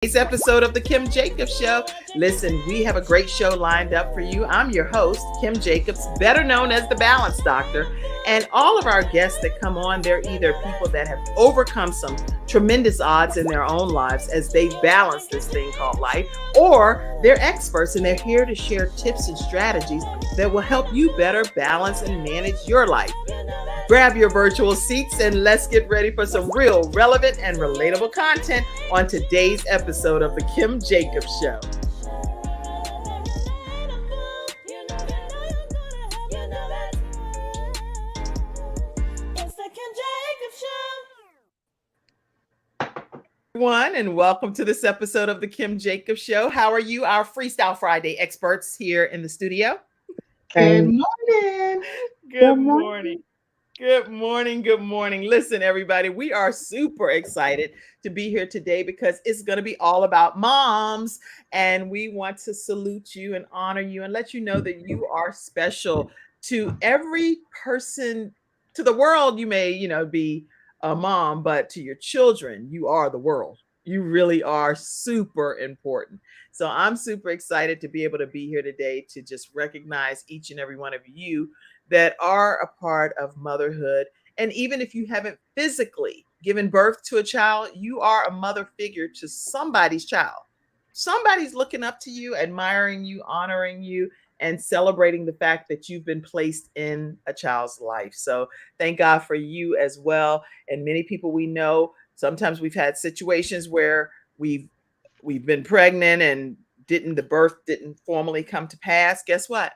Today's episode of the Kim Jacobs Show. Listen, we have a great show lined up for you. I'm your host, Kim Jacobs, better known as the Balance Doctor. And all of our guests that come on, they're either people that have overcome some tremendous odds in their own lives as they balance this thing called life, or they're experts and they're here to share tips and strategies that will help you better balance and manage your life. Grab your virtual seats and let's get ready for some real, relevant, and relatable content on today's episode of the Kim Jacobs Show. Everyone, and welcome to this episode of the Kim Jacobs Show. How are you, our Freestyle Friday experts here in the studio? Good morning. Good morning. Good morning. Good morning. Listen, everybody, we are super excited to be here today because it's going to be all about moms. And we want to salute you and honor you and let you know that you are special to every person, to the world. You may, be a mom, but to your children, you are the world. You really are super important. So I'm super excited to be able to be here today to just recognize each and every one of you that are a part of motherhood. And even if you haven't physically given birth to a child, you are a mother figure to somebody's child. Somebody's looking up to you, admiring you, honoring you, and celebrating the fact that you've been placed in a child's life. So thank God for you as well. And many people we know, sometimes we've had situations where we've been pregnant and the birth didn't formally come to pass. Guess what?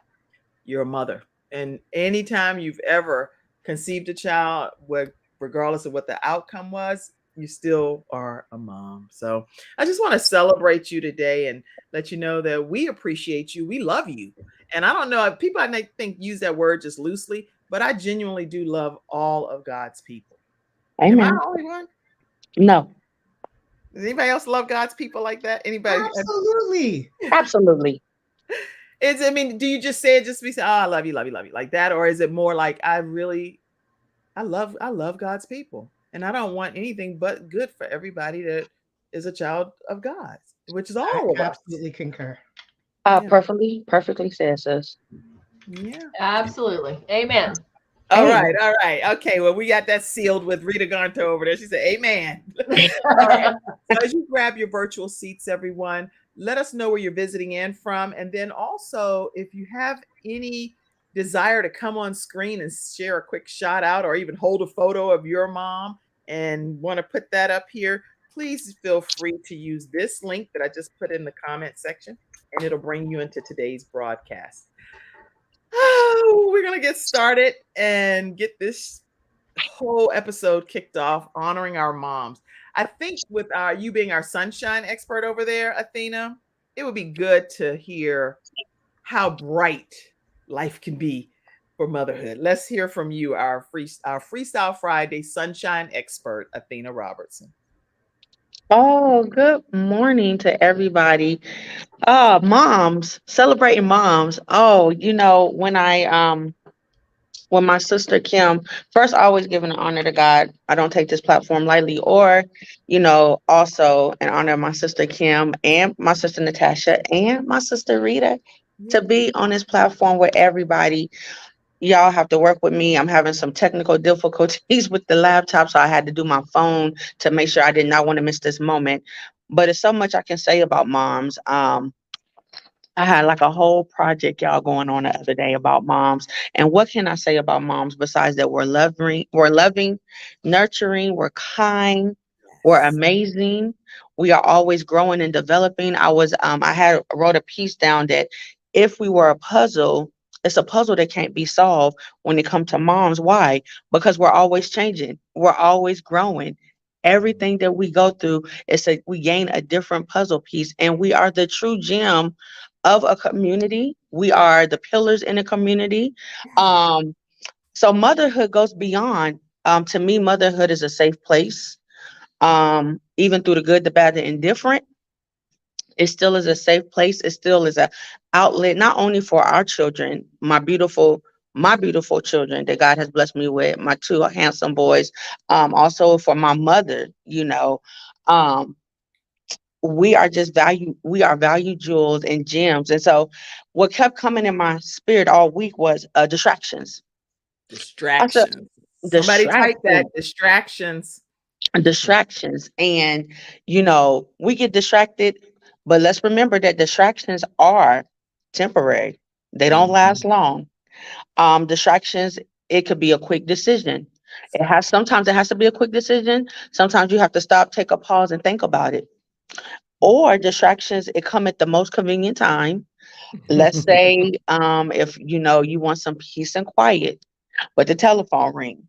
You're a mother. And anytime you've ever conceived a child, regardless of what the outcome was, you still are a mom. So I just want to celebrate you today and let you know that we appreciate you. We love you. And I don't know if people I think use that word just loosely, but I genuinely do love all of God's people. Amen. Am I the only one? No. Does anybody else love God's people like that? Anybody? Absolutely. Absolutely. Do you just say it just to be saying, oh, I love you like that? Or is it more like I love God's people and I don't want anything but good for everybody that is a child of God, which is all of us. Absolutely concur. Perfectly says sis. Yeah. Absolutely. Amen. All right. Okay. Well, we got that sealed with Rita Gonto over there. She said, amen. All right. So as you grab your virtual seats, everyone, let us know where you're visiting in from. And then also, if you have any desire to come on screen and share a quick shout out or even hold a photo of your mom and want to put that up here, please feel free to use this link that I just put in the comment section, and it'll bring you into today's broadcast. Oh, we're going to get started and get this whole episode kicked off honoring our moms. I think with you being our sunshine expert over there, Athena, it would be good to hear how bright life can be for motherhood. Let's hear from you, our Freestyle Friday sunshine expert, Athena Robertson. Oh, good morning to everybody. Moms, celebrating moms. Oh, when my sister Kim, first always giving an honor to God. I don't take this platform lightly, or, also in honor of my sister Kim and my sister Natasha and my sister Rita to be on this platform with everybody. Y'all have to work with me. I'm having some technical difficulties with the laptop, so I had to do my phone to make sure I did not want to miss this moment. But it's so much I can say about moms. I had like a whole project, y'all, going on the other day about moms. And what can I say about moms besides that we're loving, nurturing, we're kind, we're amazing. We are always growing and developing. I wrote a piece down that if we were a puzzle, it's a puzzle that can't be solved when it comes to moms. Why? Because we're always changing. We're always growing. Everything that we go through we gain a different puzzle piece, and we are the true gem of a community. We are the pillars in a community. So motherhood goes beyond. To me, motherhood is a safe place. Even through the good, the bad, the indifferent, it still is a safe place. It still is an outlet, not only for our children, my beautiful children that God has blessed me with, my two handsome boys, also for my mother, we are value jewels and gems. And so what kept coming in my spirit all week was distractions. I said Distractions. Somebody type that, distractions, distractions. distractions. And we get distracted, but let's remember that distractions are temporary. They don't Mhm. last long. Distractions, it could be a quick decision. Sometimes it has to be a quick decision. Sometimes you have to stop, take a pause and think about it. Or distractions, it come at the most convenient time. Let's say if you want some peace and quiet, but the telephone ring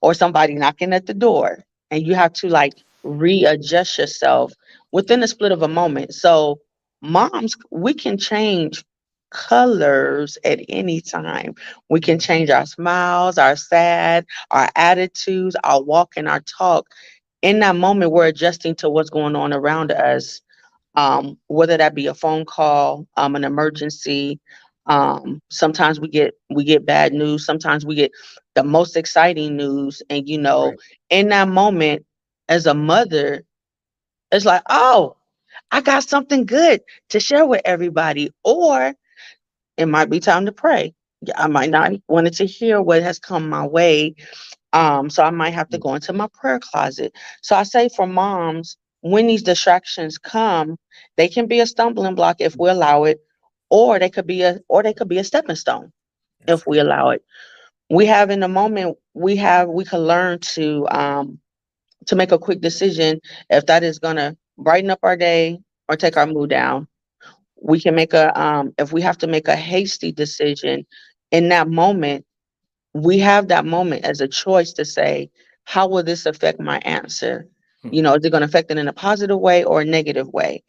or somebody knocking at the door, and you have to like readjust yourself within a split of a moment. So moms, we can change colors at any time. We can change our smiles, our sad, our attitudes, our walk and our talk. In that moment, we're adjusting to what's going on around us, whether that be a phone call, an emergency. Sometimes we get bad news. Sometimes we get the most exciting news, and Right. in that moment, as a mother, it's like, oh, I got something good to share with everybody, or it might be time to pray. Yeah, I might not wanted to hear what has come my way, so I might have to go into my prayer closet. So I say for moms, when these distractions come, they can be a stumbling block if we allow it, or they could be a stepping stone That's if we good. allow it. We have in the moment we can learn to make a quick decision if that is gonna brighten up our day or take our mood down. We can make a if we have to make a hasty decision in that moment, we have that moment as a choice to say, how will this affect my answer? Is it going to affect it in a positive way or a negative way?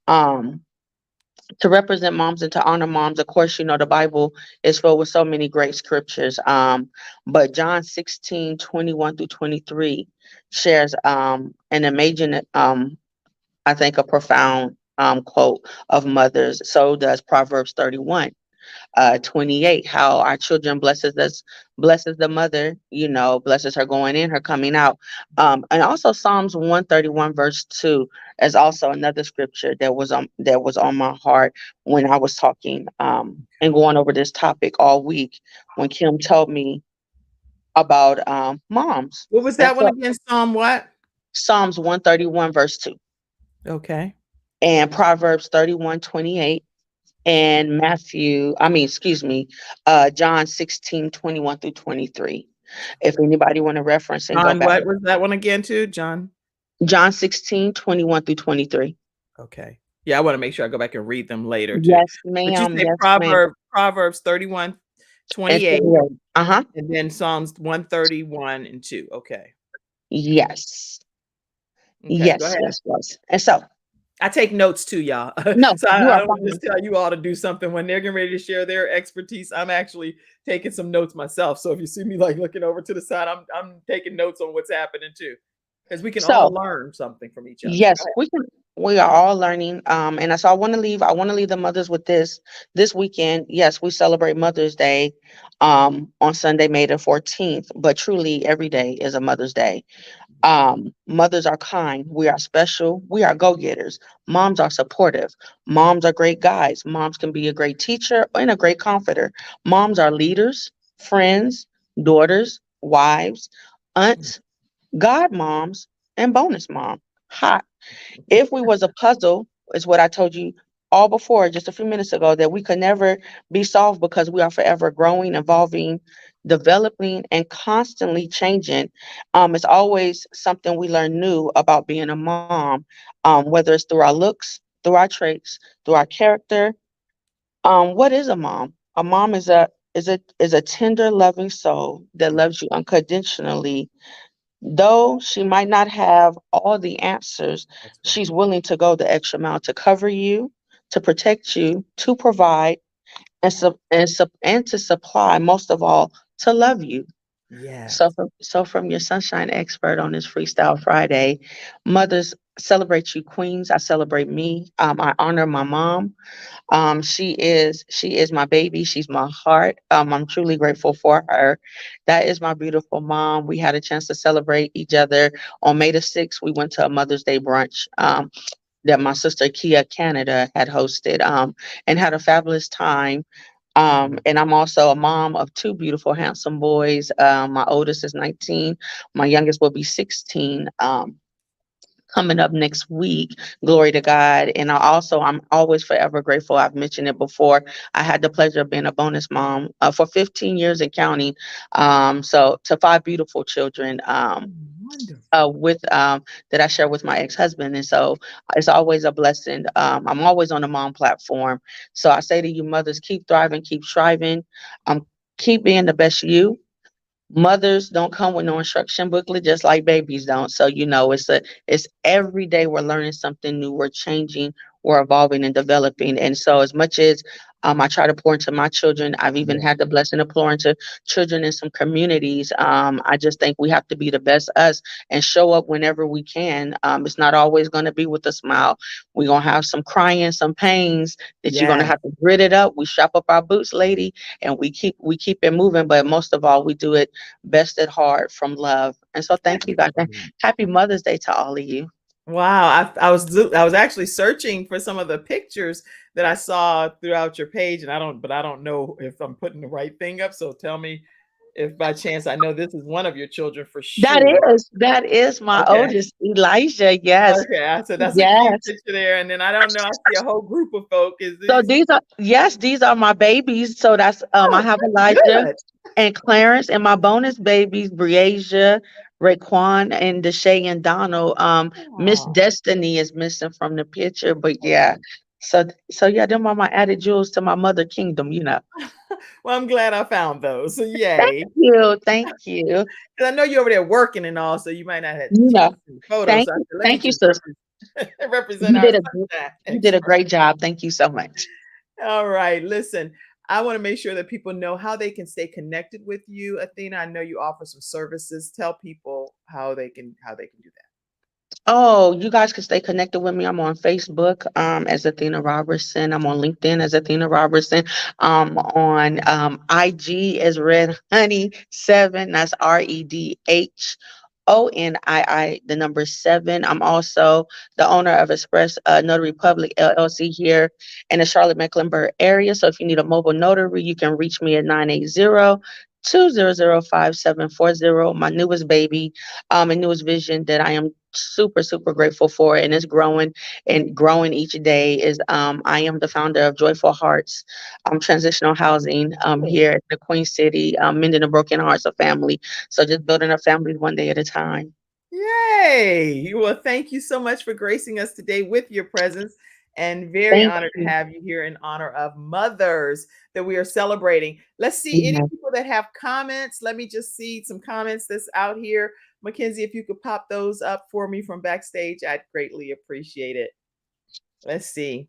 Um, to represent moms and to honor moms, of course, the Bible is filled with so many great scriptures. But John 16:21 through 23 shares an amazing, I think, a profound quote of mothers. So does Proverbs 31. 28, how our children blesses the mother, blesses her going in, her coming out. And also Psalms 131 verse 2 is also another scripture that was on my heart when I was talking and going over this topic all week when Kim told me about moms. What was And that one so again? Psalm what? Psalms 131 verse 2 Okay. and Proverbs 31:28 and excuse me, John 16:21 through 23. If anybody want to reference and go John, back, what was that one again too? John. John 16:21 through 23. Okay. Yeah, I want to make sure I go back and read them later too. Yes, But you ma'am. say Yes, ma'am. Proverbs 31, And 28, 28. Uh-huh. and then Psalms 131 and 2. Okay. Yes. Okay, go Yes, ahead. yes, yes. And so, I take notes too, y'all. no, So you I are don't wanna fine. just tell you all to do something when they're getting ready to share their expertise. I'm actually taking some notes myself. So if you see me like looking over to the side, I'm taking notes on what's happening too. Because we can all So, learn something from each other. Go yes, ahead. we are all learning. And so I want to leave the mothers with this weekend. Yes, we celebrate Mother's Day on Sunday, May the 14th, but truly every day is a Mother's Day. Mothers are kind, we are special, we are go-getters. Moms are supportive. Moms are great guides. Moms can be a great teacher and a great comforter. Moms are leaders, friends, daughters, wives, aunts, godmoms, and bonus mom. Hot. If we was a puzzle, is what I told you all before just a few minutes ago, that we could never be solved because we are forever growing, evolving, developing, and constantly changing. It's always something we learn new about being a mom, whether it's through our looks, through our traits, through our character. What is a mom? A mom is a tender, loving soul that loves you unconditionally. Though she might not have all the answers, That's right. she's willing to go the extra mile to cover you, to protect you, to provide, and to supply, most of all, to love you. Yes. So from your sunshine expert on this Freestyle Friday, mothers, celebrate you queens. I celebrate me. I honor my mom. She is my baby. She's my heart. I'm truly grateful for her. That is my beautiful mom. We had a chance to celebrate each other on May the 6th. We went to a Mother's Day brunch. that my sister Kia Canada had hosted, and had a fabulous time. And I'm also a mom of two beautiful, handsome boys. My oldest is 19. My youngest will be 16. Coming up next week. Glory to God. And I'm always forever grateful. I've mentioned it before. I had the pleasure of being a bonus mom for 15 years and counting. So to five beautiful children. Oh, wonderful. With That I share with my ex-husband, and so it's always a blessing. I'm always on the mom platform, so I say to you mothers, keep thriving, keep striving, keep being the best you. Mothers don't come with no instruction booklet, just like babies don't. So it's every day we're learning something new, we're changing, we're evolving and developing. And so as much as I try to pour into my children, I've even had the blessing to pour into children in some communities. I just think we have to be the best us and show up whenever we can. It's not always going to be with a smile. We're going to have some crying, some pains that you're going to Yes. have to grit it up. We strap up our boots, lady, and we keep it moving. But most of all, we do it best at heart from love. And so thank you guys. And happy Mother's Day to all of you. Wow, I was actually searching for some of the pictures that I saw throughout your page, and I don't know if I'm putting the right thing up. So tell me if by chance I know this is one of your children for That sure. is my Okay, oldest, Elijah. Yes. okay. So that's a cute Yes. picture there, and then I don't know. I see a whole group of folk. Is So these? these are my babies. So that's I Oh, have that's Elijah good. and Clarence, and my bonus babies, Breasia, Raekwon, and Deshae and Donald. Miss Aw. Destiny is missing from the picture, but yeah. So yeah, them are my added jewels to my mother kingdom. Well, I'm glad I found those. So Thank yay. you. Thank you. 'Cause I know you're over there working and all, so you might not have You a know, chance to see the photos. thank So I you. said, let me Thank you, just sis. represent You our did a sunshine you did a expert. great job. Thank you so much. All right, listen, I want to make sure that people know how they can stay connected with you, Athena. I know you offer some services. Tell people how they can do that. Oh, you guys can stay connected with me. I'm on Facebook as Athena Robertson. I'm on LinkedIn as Athena Robertson. On IG as Red Honey 7. That's REDHONII, the number 7. I'm also the owner of Express Notary Public LLC here in the Charlotte Mecklenburg area. So if you need a mobile notary, you can reach me at 980-200-5740. My newest baby, and newest vision that I am super, super grateful for, and it's growing and growing each day, is I am the founder of Joyful Hearts Transitional Housing Oh, here in the Queen City, mending the broken hearts of family. So just building a family one day at a time. yay! Well, thank you so much for gracing us today with your presence, and very Thank honored to you. have you here in honor of mothers that we are celebrating. Let's see any Yeah. people that have comments. Let me just see some comments that's out here. Mackenzie, if you could pop those up for me from backstage, I'd greatly appreciate it. Let's see.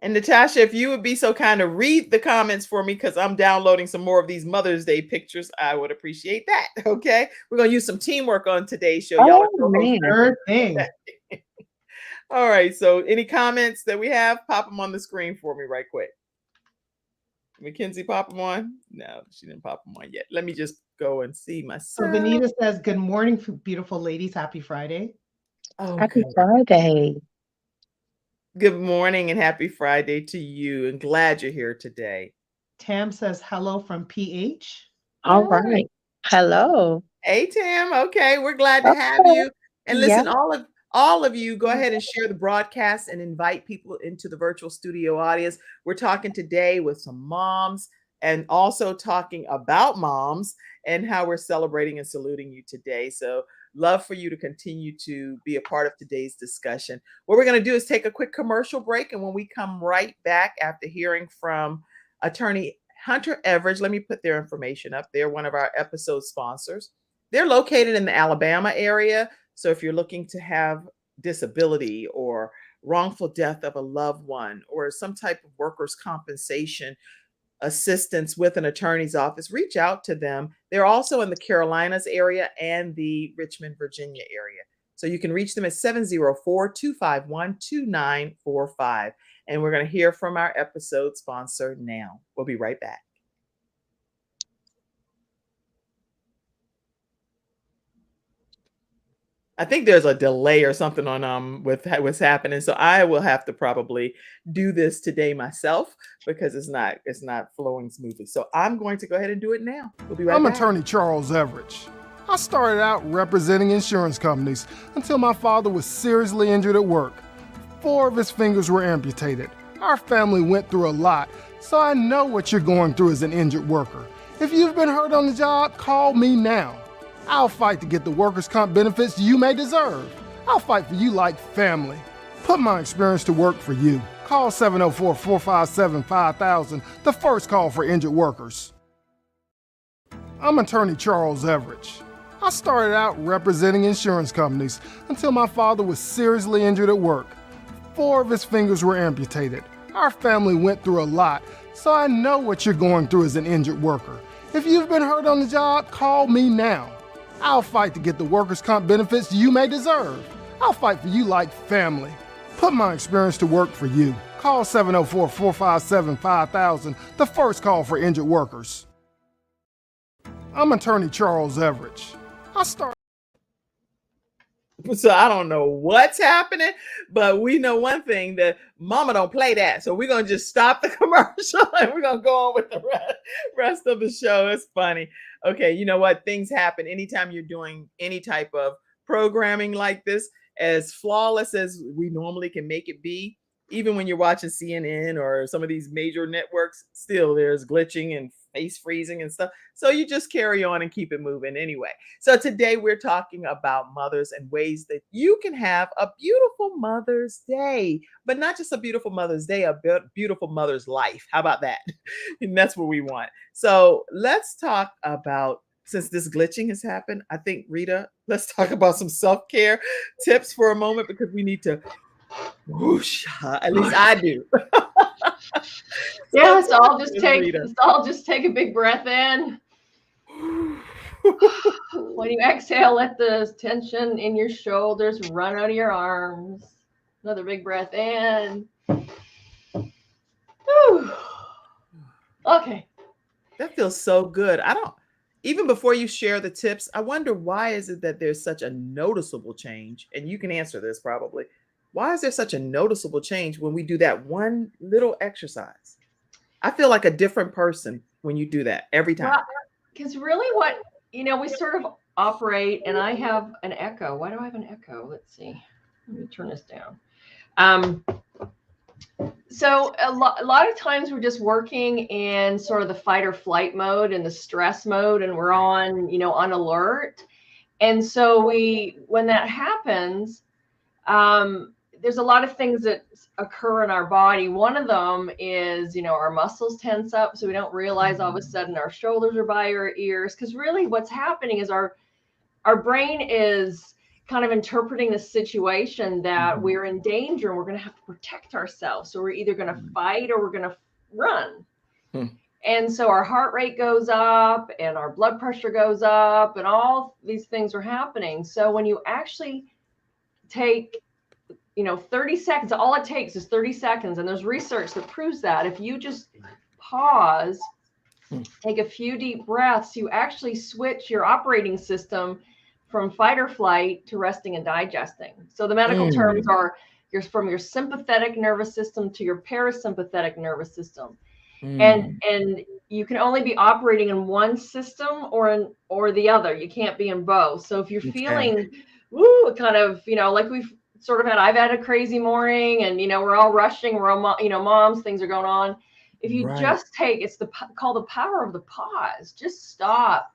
And Natasha, if you would be so kind to read the comments for me, because I'm downloading some more of these Mother's Day pictures, I would appreciate that. Okay. We're going to use some teamwork on today's show. Y'all are Oh co hosting man. with Sure thing. me. All right. So, any comments that we have, pop them on the screen for me right quick. Mackenzie, pop them on. No, she didn't pop them on yet. Let me just go and see So myself. Vanita says, "Good morning, beautiful ladies. Happy Friday." Happy Okay. Friday. Good morning and happy Friday to you. And glad you're here today. Tam says, "Hello from PH." All All right. right. Hello. Hey Tam, okay, we're glad to have Okay. you. And Yeah. listen, all of you, go ahead and share the broadcast and invite people into the virtual studio audience. We're talking today with some moms and also talking about moms and how we're celebrating and saluting you today. So, love for you to continue to be a part of today's discussion. What we're going to do is take a quick commercial break, and when we come right back after hearing from attorney Hunter Everidge, let me put their information up. They're one of our episode sponsors. They're located in the Alabama area. So if you're looking to have disability or wrongful death of a loved one or some type of workers' compensation assistance with an attorney's office, reach out to them. They're also in the Carolinas area and the Richmond, Virginia area. So you can reach them at 704-251-2945. And we're going to hear from our episode sponsor now. We'll be right back. I think there's a delay or something on with what's happening. So I will have to probably do this today myself because it's not flowing smoothly. So I'm going to go ahead and do it now. We'll be right I'm back. attorney Charles Everidge. I started out representing insurance companies until my father was seriously injured at work. 4 of his fingers were amputated. Our family went through a lot, so I know what you're going through as an injured worker. If you've been hurt on the job, call me now. I'll fight to get the workers' comp benefits you may deserve. I'll fight for you like family. Put my experience to work for you. Call 704-457-5000, the first call for injured workers. I'm attorney Charles Everidge. I started out representing insurance companies until my father was seriously injured at work. 4 of his fingers were amputated. Our family went through a lot, so I know what you're going through as an injured worker. If you've been hurt on the job, call me now. I'll fight to get the workers' comp benefits you may deserve. I'll fight for you like family. Put my experience to work for you. Call 704-457-5000, the first call for injured workers. I'm attorney Charles Everidge. So I don't know what's happening, but we know one thing, that mama don't play that. So we're going to just stop the commercial and we're going to go on with the rest of the show. It's funny. Okay, you know what? Things happen anytime you're doing any type of programming like this. As flawless as we normally can make it be, even when you're watching CNN or some of these major networks, still there's glitching and face freezing and stuff. So you just carry on and keep it moving anyway. So today we're talking about mothers and ways that you can have a beautiful Mother's Day, but not just a beautiful Mother's Day, a beautiful mother's life. How about that? And that's what we want. So let's talk about, since this glitching has happened, I think, Rita, let's talk about some self-care tips for a moment, because we need to whoosh, at least I do. Yeah, so I'll just take a big breath in. When you exhale, let the tension in your shoulders run out of your arms. Another big breath in. Whew. Okay. That feels so good. Even before you share the tips, I wonder, why is it that there's such a noticeable change? And you can answer this probably. Why is there such a noticeable change when we do that one little exercise? I feel like a different person when you do that every time. Because really we sort of operate, and I have an echo. Why do I have an echo? Let's see. Let me turn this down. So a lot of times we're just working in sort of the fight or flight mode and the stress mode, and we're on alert. And so when that happens, there's a lot of things that occur in our body. One of them is, our muscles tense up, so we don't realize all of a sudden our shoulders are by our ears. Because really what's happening is our brain is kind of interpreting the situation that we're in danger and we're going to have to protect ourselves. So we're either going to fight or we're going to run. And so our heart rate goes up and our blood pressure goes up and all these things are happening. So when you actually take 30 seconds, all it takes is 30 seconds. And there's research that proves that if you just pause, take a few deep breaths, you actually switch your operating system from fight or flight to resting and digesting. So the medical terms are from your sympathetic nervous system to your parasympathetic nervous system. And you can only be operating in one system or the other. You can't be in both. So if you're feeling kind of, like I've had a crazy morning and, we're all rushing, we're all, moms, things are going on. If you just it's called the power of the pause. Just stop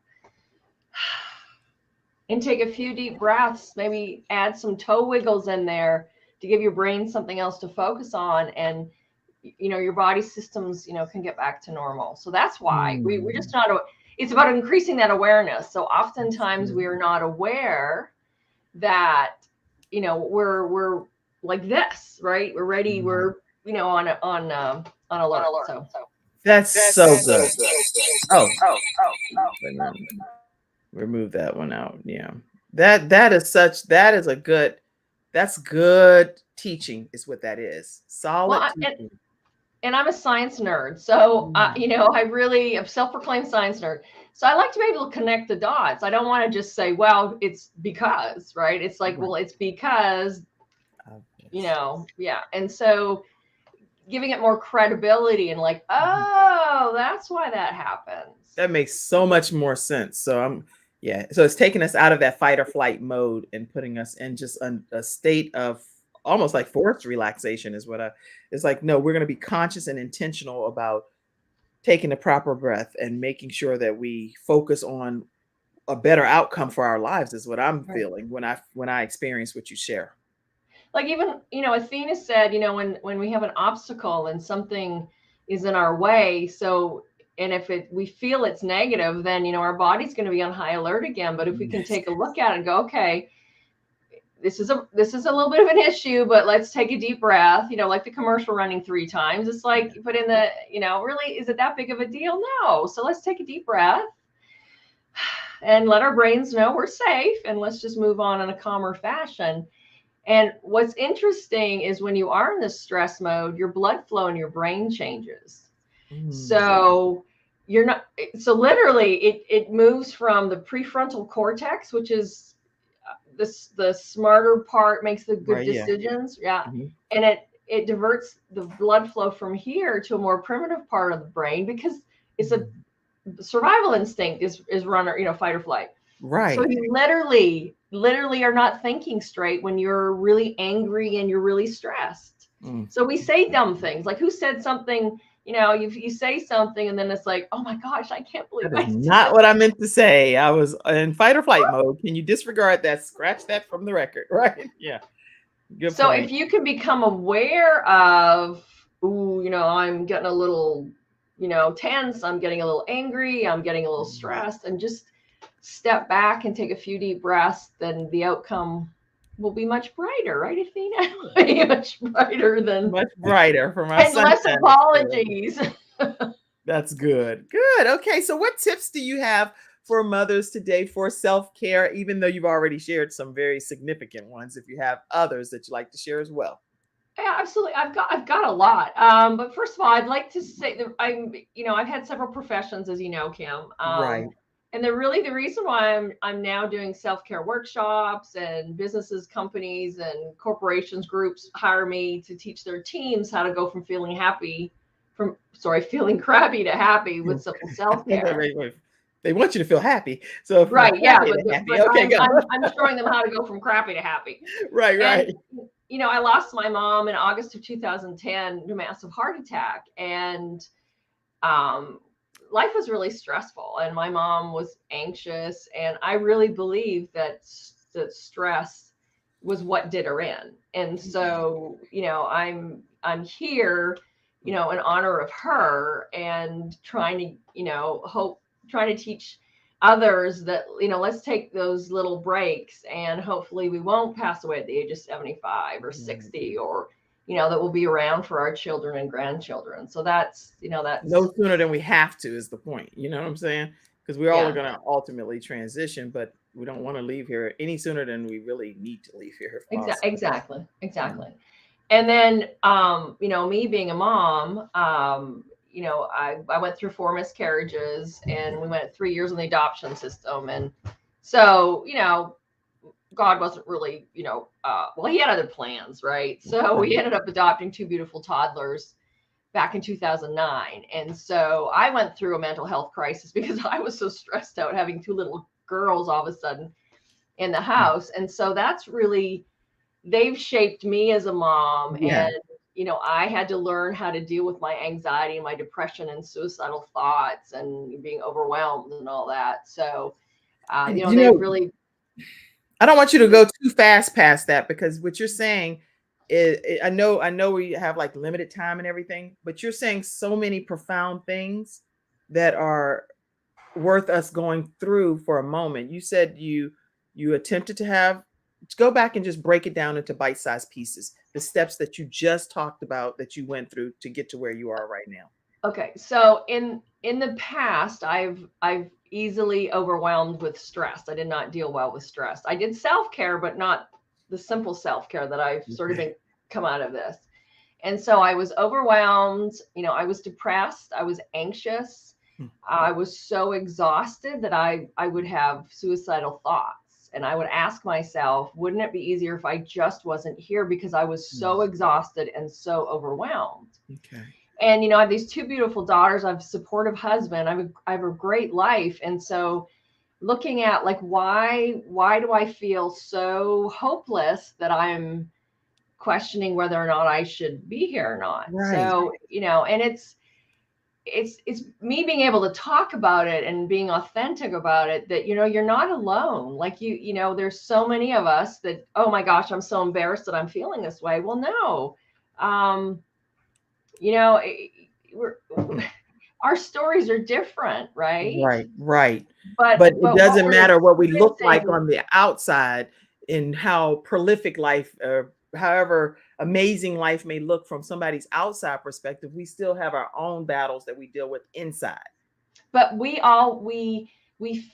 and take a few deep breaths, maybe add some toe wiggles in there to give your brain something else to focus on. And, your body systems, can get back to normal. So that's why we're just not, it's about increasing that awareness. So oftentimes we are not aware that, we're like this, right? We're ready. We're, on alert. So that's so good. Oh. Remove that one out. Yeah. That's good teaching is what that is. Solid teaching. and I'm a science nerd. So, I really am self-proclaimed science nerd. So I like to be able to connect the dots. I don't want to just say, well, it's because, right? It's like, well, it's because, yeah. And so giving it more credibility and like, oh, that's why that happens. That makes so much more sense. So so it's taking us out of that fight or flight mode and putting us in just a state of almost like forced relaxation is it's like, no, we're going to be conscious and intentional about taking the proper breath and making sure that we focus on a better outcome for our lives is what I'm feeling when I experience what you share. Like even, Athena said, when we have an obstacle and something is in our way, and if we feel it's negative, then, our body's going to be on high alert again. But if we can take a look at it and go, okay, this is a little bit of an issue, but let's take a deep breath, like the commercial running 3 times. It's like, but in the, really, is it that big of a deal? No. So let's take a deep breath and let our brains know we're safe, and let's just move on in a calmer fashion. And what's interesting is when you are in this stress mode, your blood flow in your brain changes. So literally it moves from the prefrontal cortex, which is the smarter part, makes the good decisions. Yeah. And it diverts the blood flow from here to a more primitive part of the brain, because it's a survival instinct is run or, fight or flight. Right. So you literally are not thinking straight when you're really angry and you're really stressed. So we say dumb things, like who said something, you say something and then it's like, oh my gosh, I can't believe that's not what I meant to say. I was in fight or flight mode. Can you disregard that? Scratch that from the record, right? Yeah. Good so point. If you can become aware of, I'm getting a little, tense, I'm getting a little angry, I'm getting a little stressed, and just step back and take a few deep breaths, then the outcome will be much brighter, right, Athena? Much brighter for my and less apologies. That's good. Good. Okay. So what tips do you have for mothers today for self-care, even though you've already shared some very significant ones, if you have others that you'd like to share as well? Yeah, absolutely. I've got a lot. But first of all, I'd like to say that I've had several professions, as you know, Kim. Right. And the reason why I'm now doing self-care workshops, and businesses, companies, and corporations, groups hire me to teach their teams how to go from feeling crappy to happy with simple self-care. They want you to feel happy. So right, yeah, happy. Okay, I'm showing them how to go from crappy to happy. Right. And, I lost my mom in August of 2010 to a massive heart attack, and life was really stressful, and my mom was anxious, and I really believe that stress was what did her in. And so, I'm here, in honor of her, and trying to teach others that, let's take those little breaks, and hopefully we won't pass away at the age of 75 or 60, or that will be around for our children and grandchildren. So that's no sooner than we have to is the point. You know what I'm saying? Because we all are going to ultimately transition, but we don't want to leave here any sooner than we really need to leave here. Exactly. And then, me being a mom, I went through 4 miscarriages, and we went 3 years in the adoption system. And so, God wasn't really, he had other plans, right? So we ended up adopting 2 beautiful toddlers back in 2009. And so I went through a mental health crisis because I was so stressed out having 2 little girls all of a sudden in the house. And so that's really, they've shaped me as a mom. And, I had to learn how to deal with my anxiety and my depression and suicidal thoughts and being overwhelmed and all that. So, they really, I don't want you to go too fast past that, because what you're saying is, I know we have like limited time and everything, but you're saying so many profound things that are worth us going through for a moment. You said you attempted to go back and just break it down into bite-sized pieces, the steps that you just talked about that you went through to get to where you are right now. Okay. So in the past, I've easily overwhelmed with stress. I did not deal well with stress. I did self-care, but not the simple self-care that I've sort of come out of this. And so I was overwhelmed, I was depressed, I was anxious. I was so exhausted that I would have suicidal thoughts. And I would ask myself, wouldn't it be easier if I just wasn't here, because I was so exhausted and so overwhelmed. Okay. And, I have these two beautiful daughters. I have a supportive husband. I have a great life. And so looking at like, why do I feel so hopeless that I'm questioning whether or not I should be here or not? Right. So, and it's me being able to talk about it and being authentic about it, that, you're not alone. Like there's so many of us that, oh my gosh, I'm so embarrassed that I'm feeling this way. Well, no, our stories are different, right? Right. But it doesn't matter what we look like on the outside, and how prolific life, however amazing life may look from somebody's outside perspective. We still have our own battles that we deal with inside. But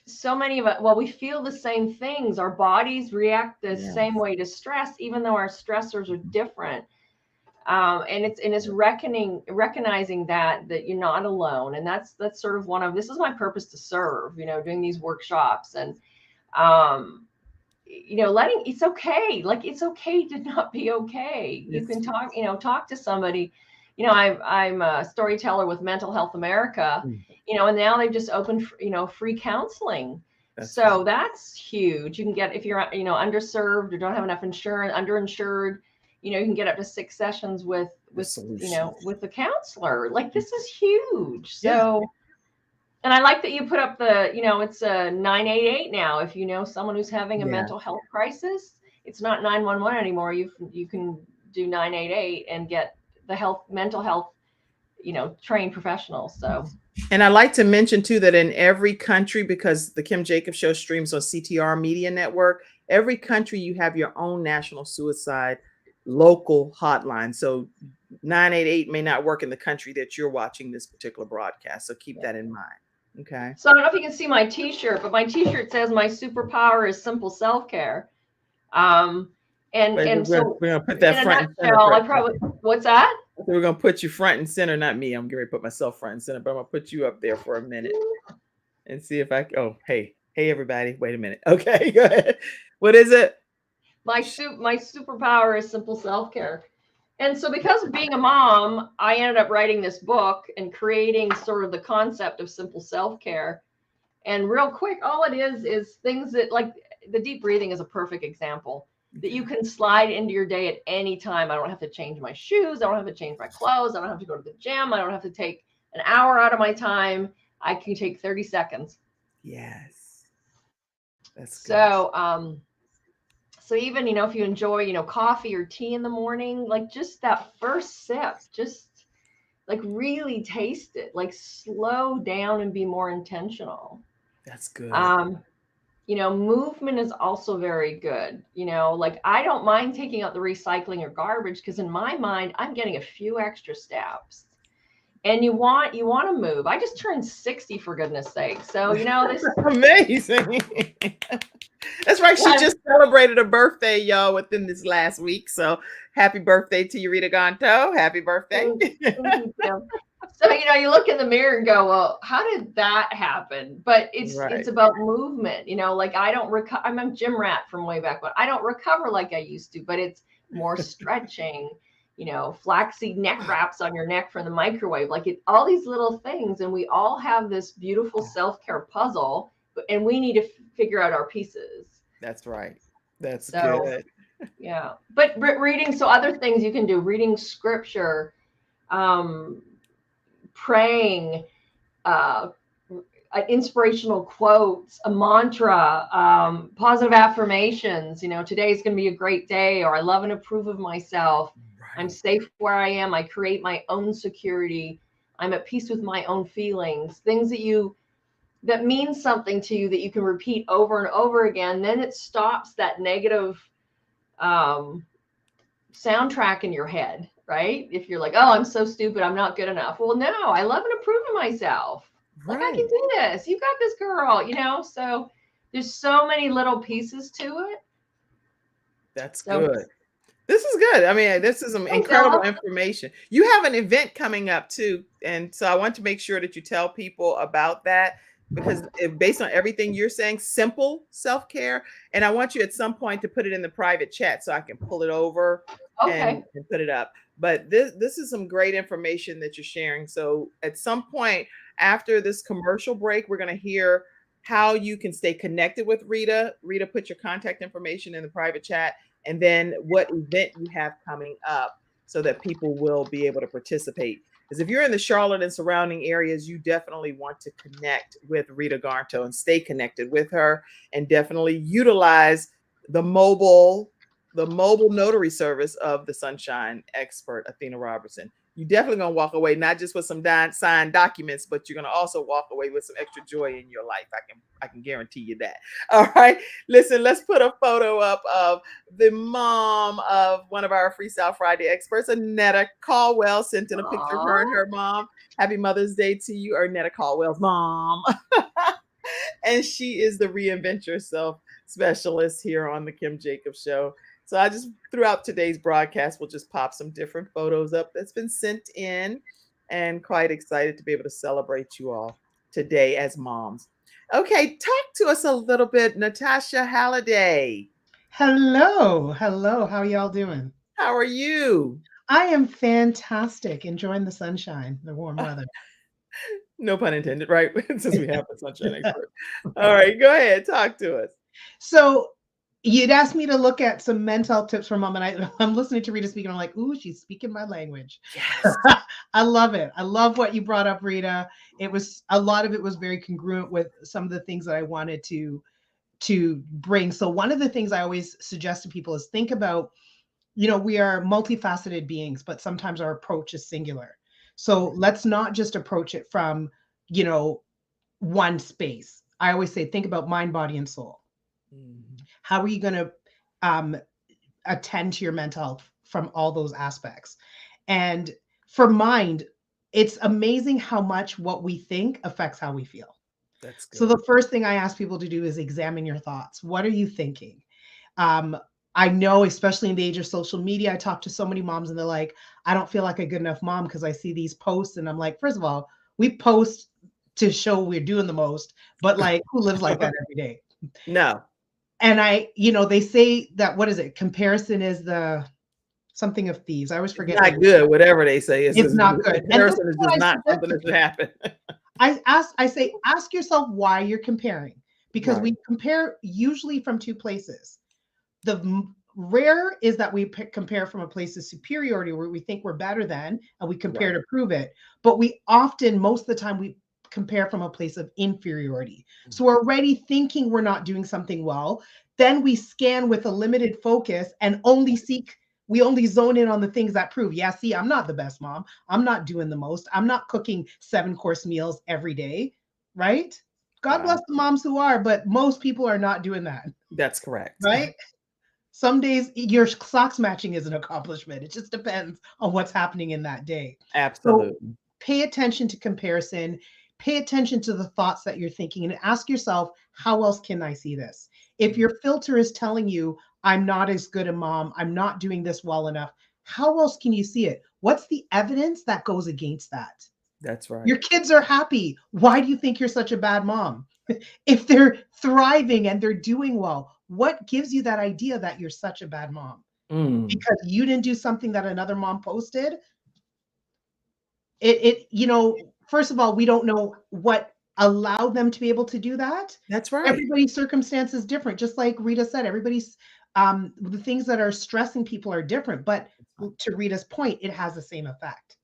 so many of us, we feel the same things. Our bodies react the same way to stress, even though our stressors are different. And it's recognizing that you're not alone. And that's sort of this is my purpose, to serve, doing these workshops, and it's okay. Like, it's okay to not be okay. You can talk to somebody. I'm a storyteller with Mental Health America, and now they've just opened, free counseling. So that's huge. You can get, if you're, underserved or don't have enough insurance, underinsured, you can get up to 6 sessions with the counselor. Like, this is huge. So, and I like that you put up the, it's a 988 now. If you know someone who's having a mental health crisis, it's not 911 anymore. You can do 988 and get the mental health, trained professionals. So. And I like to mention too that in every country, because the Kim Jacobs Show streams on CTR Media Network, every country you have your own national suicide local hotline. So 988 may not work in the country that you're watching this particular broadcast. So keep that in mind. Okay. So I don't know if you can see my t-shirt, but my t-shirt says my superpower is simple self-care. So we're gonna put that front and center. What's that? So we're gonna put you front and center, not me. I'm going to put myself front and center, but I'm gonna put you up there for a minute and see if hey everybody, wait a minute. Okay, go ahead. What is it? My superpower is simple self-care. And so, because of being a mom, I ended up writing this book and creating sort of the concept of simple self-care. And real quick, all it is things that, like, the deep breathing is a perfect example, that you can slide into your day at any time. I don't have to change my shoes. I don't have to change my clothes. I don't have to go to the gym. I don't have to take an hour out of my time. I can take 30 seconds. Yes. That's good. So even, if you enjoy, coffee or tea in the morning, like, just that first sip, just like really taste it, like, slow down and be more intentional. That's good. Movement is also very good. Like, I don't mind taking out the recycling or garbage, because in my mind, I'm getting a few extra steps. And you want to move. I just turned 60, for goodness sake. So, this is amazing. That's right. She just celebrated a birthday, y'all, within this last week. So happy birthday to you, Rita Gonto. Happy birthday. So, you look in the mirror and go, well, how did that happen? But it's about movement. Like, I don't recover. I'm a gym rat from way back when. I don't recover like I used to, but it's more stretching, flaxseed neck wraps on your neck from the microwave, like, all these little things. And we all have this beautiful self-care puzzle, and we need to figure out our pieces. That's right. That's good. Yeah. But reading, so other things you can do, reading scripture, praying, inspirational quotes, a mantra, positive affirmations, today's going to be a great day, or I love and approve of myself. Right. I'm safe where I am. I create my own security. I'm at peace with my own feelings. Things that means something to you that you can repeat over and over again. Then it stops that negative soundtrack in your head, right? If you're like, oh, I'm so stupid, I'm not good enough. Well, no, I love and approve of myself. Right. Like, I can do this. You got this, girl, so there's so many little pieces to it. That's good. This is good. I mean, this is some Thanks, incredible Ella. information. You have an event coming up too, and so I want to make sure that you tell people about that because based on everything you're saying, simple self-care, and I want you at some point to put it in the private chat so I can pull it over Okay. and put it up. But this is some great information that you're sharing. So at some point after this commercial break, we're going to hear how you can stay connected with Rita. Rita, put your contact information in the private chat and then what event you have coming up so that people will be able to participate. Because if you're in the Charlotte and surrounding areas, you definitely want to connect with Rita Garnto and stay connected with her and definitely utilize the mobile notary service of the Sunshine expert, Athena Robertson. You're definitely going to walk away not just with some signed documents, but you're going to also walk away with some extra joy in your life. I can guarantee you that. All right. Listen, let's put a photo up of the mom of one of our Freestyle Friday experts, Annetta Caldwell, sent in a picture of her and her mom. Happy Mother's Day to you, Annetta Caldwell's mom. And she is the Reinvent Yourself specialist here on the Kim Jacobs Show. So I just throughout today's broadcast, we'll just pop some different photos up that's been sent in, and quite excited to be able to celebrate you all today as moms. Okay, talk to us a little bit, Natasha Halliday. Hello. Hello. How are y'all doing? How are you? I am fantastic. Enjoying the sunshine, the warm weather. No pun intended, right? Since we have a sunshine expert. All right, go ahead, talk to us. So you'd asked me to look at some mental health tips for mom, and I'm listening to Rita speak, and I'm like, ooh, she's speaking my language. Yes. I love it. I love what you brought up, Rita. It was a lot of it was very congruent with some of the things that I wanted to bring. So one of the things I always suggest to people is think about, we are multifaceted beings, but sometimes our approach is singular. So let's not just approach it from, one space. I always say, think about mind, body, and soul. Mm-hmm. How are you going to attend to your mental health from all those aspects? And for mind, it's amazing how much what we think affects how we feel. That's good. So the first thing I ask people to do is examine your thoughts. What are you thinking? I know, especially in the age of social media, I talk to so many moms and they're like, I don't feel like a good enough mom because I see these posts. And I'm like, first of all, we post to show we're doing the most, but like, who lives like that every day? No. And they say that, what is it? Comparison is the something of thieves. I always forget. It's not good, whatever they say. It's not good. Comparison is just not something that should happen. I say, ask yourself why you're comparing, because Right. we compare usually from two places. The rare is that we compare from a place of superiority where we think we're better than, and we compare to prove it. But we often, most of the time, we compare from a place of inferiority. So we're already thinking we're not doing something well. Then we scan with a limited focus and we only zone in on the things that prove, yeah, see, I'm not the best mom. I'm not doing the most. I'm not cooking 7-course meals every day, right? God bless the moms who are, but most people are not doing that. That's correct. Right? Some days your socks matching is an accomplishment. It just depends on what's happening in that day. Absolutely. So pay attention to comparison, pay attention to the thoughts that you're thinking, and ask yourself, how else can I see this? If your filter is telling you, I'm not as good a mom, I'm not doing this well enough, how else can you see it? What's the evidence that goes against that? That's right. Your kids are happy. Why do you think you're such a bad mom? If they're thriving and they're doing well, what gives you that idea that you're such a bad mom? Because you didn't do something that another mom posted? First of all, we don't know what allowed them to be able to do that. That's right. Everybody's circumstance is different. Just like Rita said, everybody's the things that are stressing people are different. But to Rita's point, it has the same effect.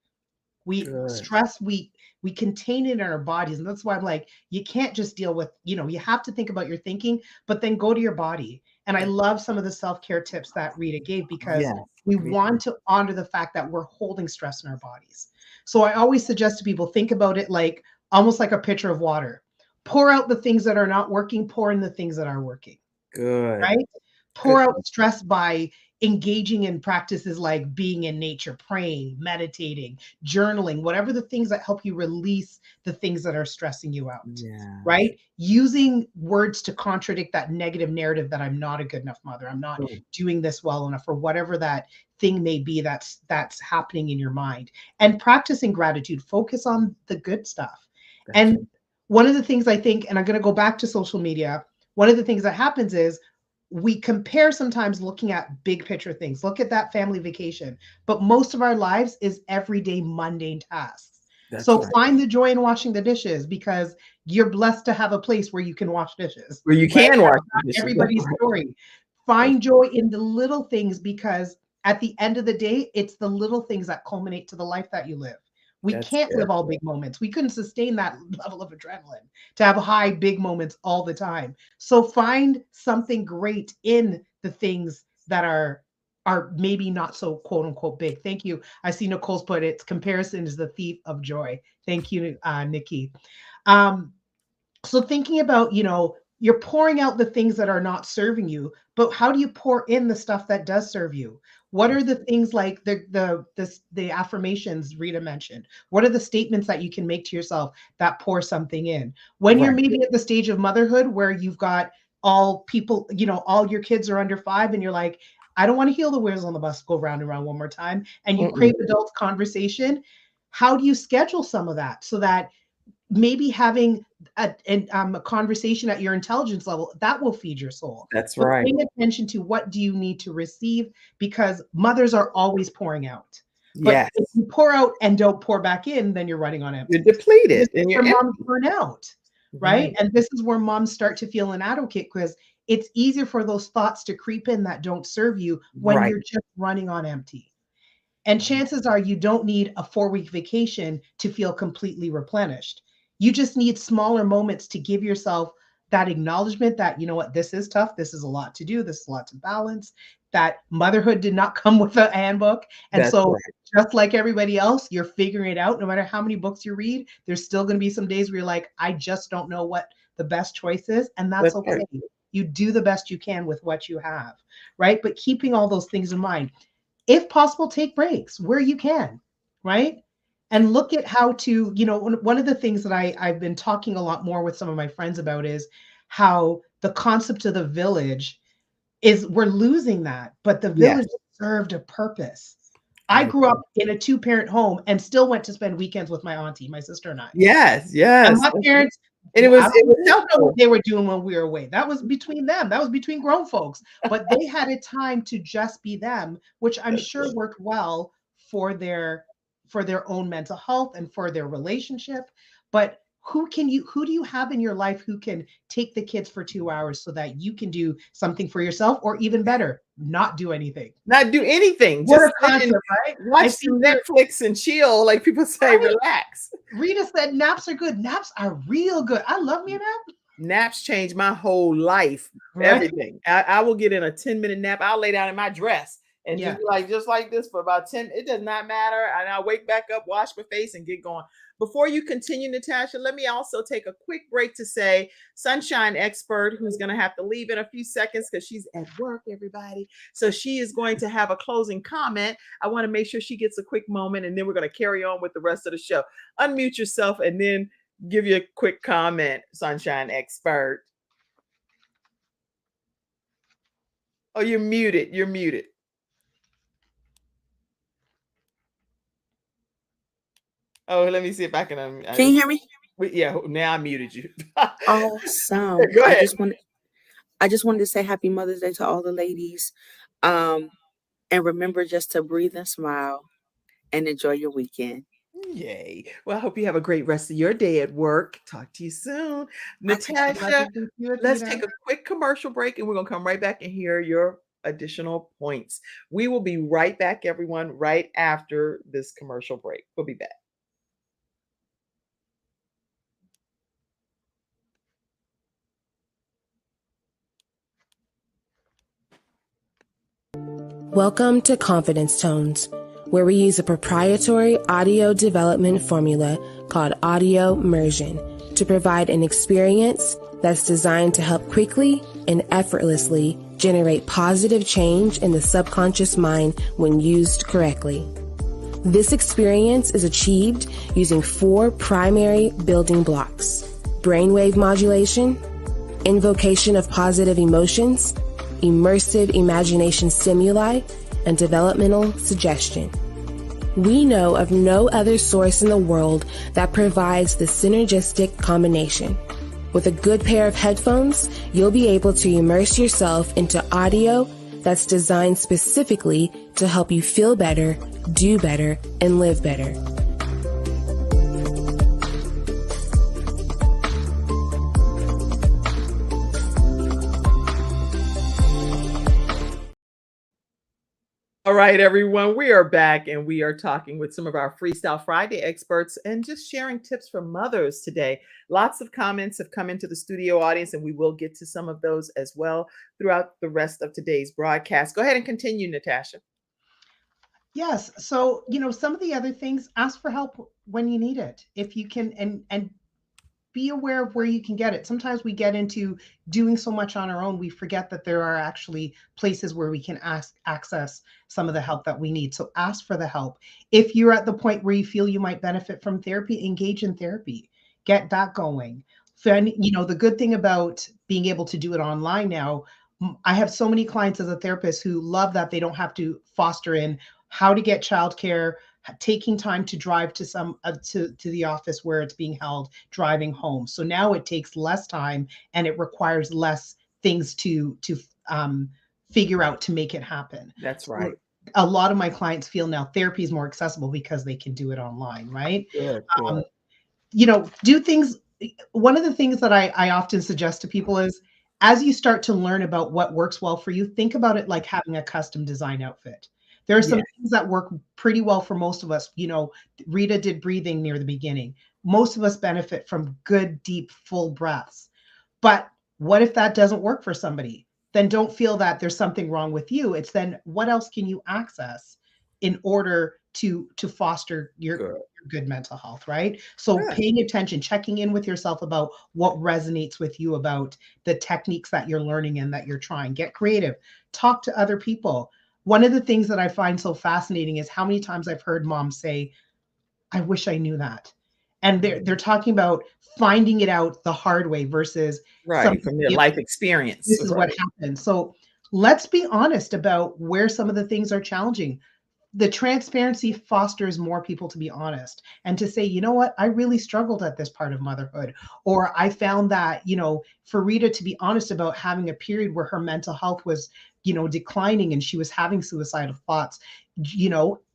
Stress, we contain it in our bodies. And that's why I'm like, you can't just deal with, you have to think about your thinking, but then go to your body. And I love some of the self-care tips that Rita gave, because we want to honor the fact that we're holding stress in our bodies. So I always suggest to people, think about it like almost like a pitcher of water. Pour out the things that are not working, pour in the things that are working. Good. Right? Pour out stress by engaging in practices like being in nature, praying, meditating, journaling, whatever the things that help you release the things that are stressing you out, right? Using words to contradict that negative narrative that I'm not a good enough mother, I'm not doing this well enough, or whatever that thing may be that's happening in your mind. And practicing gratitude, focus on the good stuff. And one of the things I think, and I'm going to go back to social media, one of the things that happens is we compare sometimes looking at big picture things. Look at that family vacation. But most of our lives is everyday mundane tasks. So find the joy in washing the dishes, because you're blessed to have a place where you can wash dishes. Where you can wash dishes. Everybody's story. Find joy in the little things, because at the end of the day, it's the little things that culminate to the life that you live. We can't live all big moments. We couldn't sustain that level of adrenaline to have high, big moments all the time. So find something great in the things that are maybe not so quote unquote big. Thank you. I see Nicole's put it's comparison is the thief of joy. Thank you, Nikki. So thinking about, you're pouring out the things that are not serving you, but how do you pour in the stuff that does serve you? What are the things like the affirmations Rita mentioned? What are the statements that you can make to yourself that pour something in? When you're maybe at the stage of motherhood where you've got all people, all your kids are under 5 and you're like, I don't want to hear the wheels on the bus go round and round one more time. And you crave adult conversation. How do you schedule some of that so that maybe having a conversation at your intelligence level, that will feed your soul. That's right. Paying attention to what do you need to receive, because mothers are always pouring out. But if you pour out and don't pour back in, then you're running on empty. You're depleted. And your moms burn out, right? And this is where moms start to feel inadequate, because it's easier for those thoughts to creep in that don't serve you when you're just running on empty. And chances are you don't need a 4-week vacation to feel completely replenished. You just need smaller moments to give yourself that acknowledgement that, you know what, this is tough. This is a lot to do. This is a lot to balance. That motherhood did not come with a handbook. And just like everybody else, you're figuring it out. No matter how many books you read, there's still going to be some days where you're like, I just don't know what the best choice is. And that's okay. You do the best you can with what you have, right? But keeping all those things in mind, if possible, take breaks where you can, right? And look at how to, one of the things that I've been talking a lot more with some of my friends about is how the concept of the village is, we're losing that, but the village served a purpose. I grew up in a 2-parent home and still went to spend weekends with my auntie, my sister and I. Yes. And my parents, and it was don't know what they were doing when we were away. That was between them. That was between grown folks. But they had a time to just be them, which I'm sure worked well for their own mental health and for their relationship. But who do you have in your life who can take the kids for 2 hours so that you can do something for yourself, or even better, not do anything? Not do anything. What just a concept, right? Watch some Netflix and chill, like people say, relax. Rita said naps are good. Naps are real good. I love me a nap. Naps changed my whole life. Everything. I will get in a 10-minute nap. I'll lay down in my dress and just like this for about 10. It does not matter. And I'll wake back up, wash my face, and get going. Before you continue, Natasha, let me also take a quick break to say Sunshine Expert, who's going to have to leave in a few seconds because she's at work, everybody. So she is going to have a closing comment. I want to make sure she gets a quick moment, and then we're going to carry on with the rest of the show. Unmute yourself and then give you a quick comment, Sunshine Expert. Oh, you're muted. You're muted. Oh, let me see if I can. Can you hear me? Now I muted you. Awesome. Go ahead. I just wanted to say Happy Mother's Day to all the ladies. And remember just to breathe and smile and enjoy your weekend. Yay. Well, I hope you have a great rest of your day at work. Talk to you soon. Natasha, let's take a quick commercial break and we're going to come right back and hear your additional points. We will be right back, everyone, right after this commercial break. We'll be back. Welcome to Confidence Tones, where we use a proprietary audio development formula called audio immersion to provide an experience that's designed to help quickly and effortlessly generate positive change in the subconscious mind when used correctly. This experience is achieved using 4 primary building blocks: brainwave modulation, invocation of positive emotions, immersive imagination stimuli, and developmental suggestion. We know of no other source in the world that provides the synergistic combination. With a good pair of headphones, you'll be able to immerse yourself into audio that's designed specifically to help you feel better, do better, and live better. All right, everyone, we are back and we are talking with some of our Freestyle Friday experts and just sharing tips for mothers today. Lots of comments have come into the studio audience, and we will get to some of those as well throughout the rest of today's broadcast. Go ahead and continue, Natasha. Yes. So, some of the other things, ask for help when you need it. If you can, and be aware of where you can get it. Sometimes we get into doing so much on our own, we forget that there are actually places where we can access some of the help that we need. So ask for the help. If you're at the point where you feel you might benefit from therapy, engage in therapy. Get that going. So, the good thing about being able to do it online now, I have so many clients as a therapist who love that they don't have to foster in how to get childcare, taking time to drive to to the office where it's being held, driving home. So now it takes less time and it requires less things to figure out to make it happen. That's right. So a lot of my clients feel now therapy is more accessible because they can do it online, right? Good. Do things. One of the things that I often suggest to people is, as you start to learn about what works well for you, think about it like having a custom design outfit. There are some things that work pretty well for most of us. Rita did breathing near the beginning. Most of us benefit from good, deep, full breaths. But what if that doesn't work for somebody? Then don't feel that there's something wrong with you. It's then what else can you access in order to foster your good mental health, right? So paying attention, checking in with yourself about what resonates with you about the techniques that you're learning and that you're trying. Get creative. Talk to other people. One of the things that I find so fascinating is how many times I've heard moms say, I wish I knew that. And they're talking about finding it out the hard way versus from their life experience. This is what happened. So let's be honest about where some of the things are challenging. The transparency fosters more people to be honest and to say, you know what, I really struggled at this part of motherhood. Or I found that, for Rita to be honest about having a period where her mental health was, declining and she was having suicidal thoughts,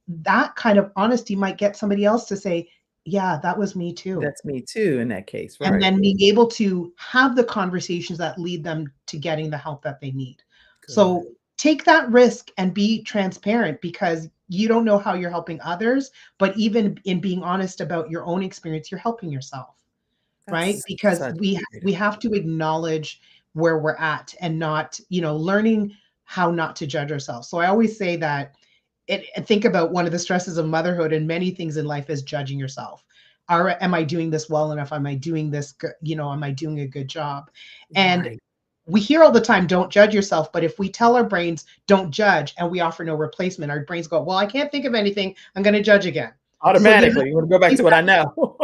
that kind of honesty might get somebody else to say, yeah, that was me too. That's me too in that case. Right. And then being able to have the conversations that lead them to getting the help that they need. Good. So take that risk and be transparent, because you don't know how you're helping others, but even in being honest about your own experience, you're helping yourself, right? Because we have to acknowledge where we're at and not, learning how not to judge ourselves. So I always say that think about one of the stresses of motherhood and many things in life is judging yourself. Am I doing this well enough? Am I doing this, am I doing a good job? And we hear all the time, don't judge yourself. But if we tell our brains, don't judge, and we offer no replacement, our brains go, well, I can't think of anything. I'm going to judge again. Automatically. You want to go back to what I know.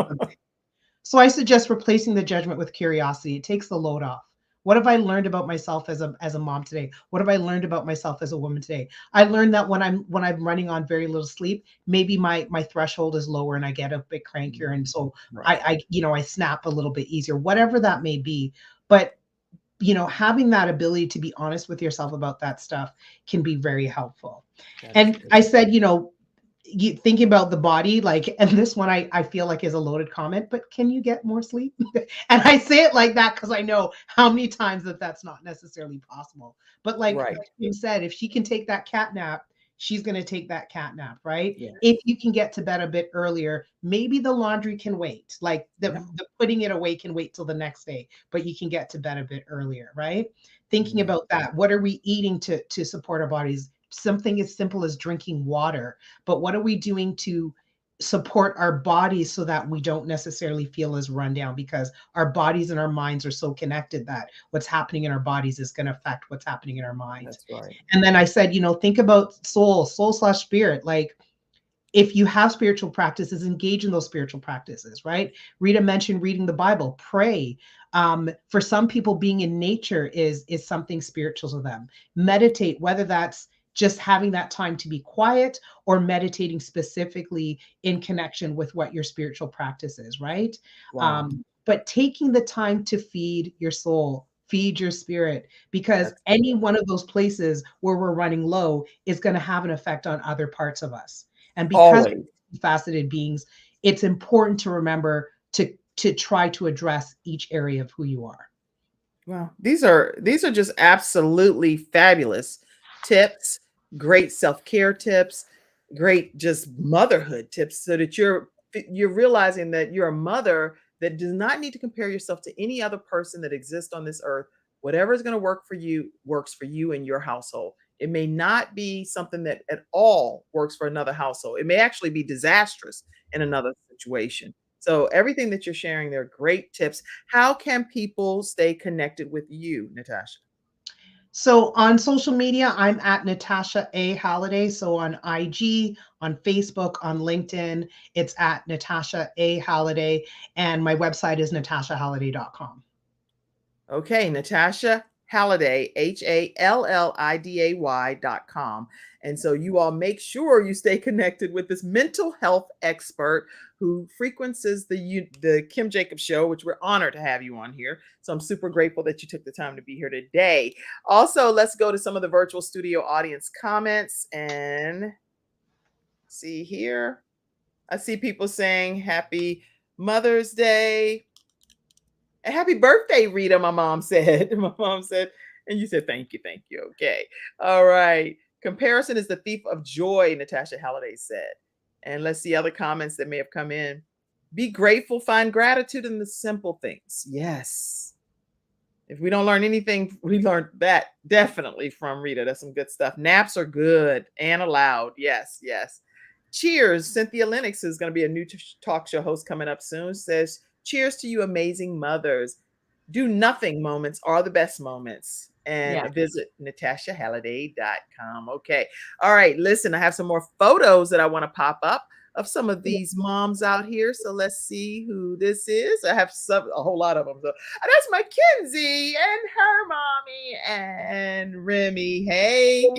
So I suggest replacing the judgment with curiosity. It takes the load off. What have I learned about myself as a mom today? What have I learned about myself as a woman today? I learned that when I'm running on very little sleep, maybe my threshold is lower and I get a bit crankier. And so I snap a little bit easier, whatever that may be. But having that ability to be honest with yourself about that stuff can be very helpful. And I said, you thinking about the body, and this one I feel like is a loaded comment, but can you get more sleep? And I say it like that because I know how many times that's not necessarily possible. But like you said, if she can take that cat nap, she's going to take that cat nap, right? Yeah. If you can get to bed a bit earlier, maybe the laundry can wait. Like the putting it away can wait till the next day, but you can get to bed a bit earlier, right? Thinking about that. What are we eating to support our bodies? Something as simple as drinking water, but what are we doing to support our bodies so that we don't necessarily feel as run down, because our bodies and our minds are so connected that what's happening in our bodies is going to affect what's happening in our minds. That's right. And then I said, think about soul/spirit. Like if you have spiritual practices, engage in those spiritual practices, right? Rita mentioned reading the Bible, pray. For some people, being in nature is something spiritual to them. Meditate, whether that's just having that time to be quiet or meditating specifically in connection with what your spiritual practice is, right? Wow. But taking the time to feed your soul, feed your spirit, because That's any one of those places where we're running low is going to have an effect on other parts of us. And because always. we're faceted beings, it's important to remember to try to address each area of who you are. Well, these are just absolutely fabulous tips, great self-care tips, great just motherhood tips so that you're realizing that you're a mother that does not need to compare yourself to any other person that exists on this earth. Whatever is going to work for you works for you and your household. It may not be something that at all works for another household. It may actually be disastrous in another situation. So everything that you're sharing, they're great tips. How can people stay connected with you, Natasha? So on social media, I'm at Natasha A. Halliday. So on IG, on Facebook, on LinkedIn, it's at Natasha A. Halliday. And my website is natashahalliday.com. Okay, Natasha Halliday, HALLIDAY.com. And so you all make sure you stay connected with this mental health expert who frequents the Kim Jacobs Show, which we're honored to have you on here. So I'm super grateful that you took the time to be here today. Also, let's go to some of the virtual studio audience comments and see here. I see people saying happy Mother's Day. And happy birthday, Rita, my mom said. My mom said, and you said, thank you, thank you. Okay. All right. Comparison is the thief of joy, Natasha Halliday said. And let's see other comments that may have come in. Be grateful, find gratitude in the simple things. Yes. If we don't learn anything, we learned that definitely from Rita. That's some good stuff. Naps are good and allowed. Yes, yes. Cheers. Cynthia Lennox is going to be a new talk show host coming up soon. Says, cheers to you, amazing mothers. Do nothing moments are the best moments. And visit natashahalliday.com. Okay. All right. Listen, I have some more photos that I want to pop up of some of these moms out here. So let's see who this is. I have a whole lot of them. So that's Mackenzie and her mommy and Remy. Hey.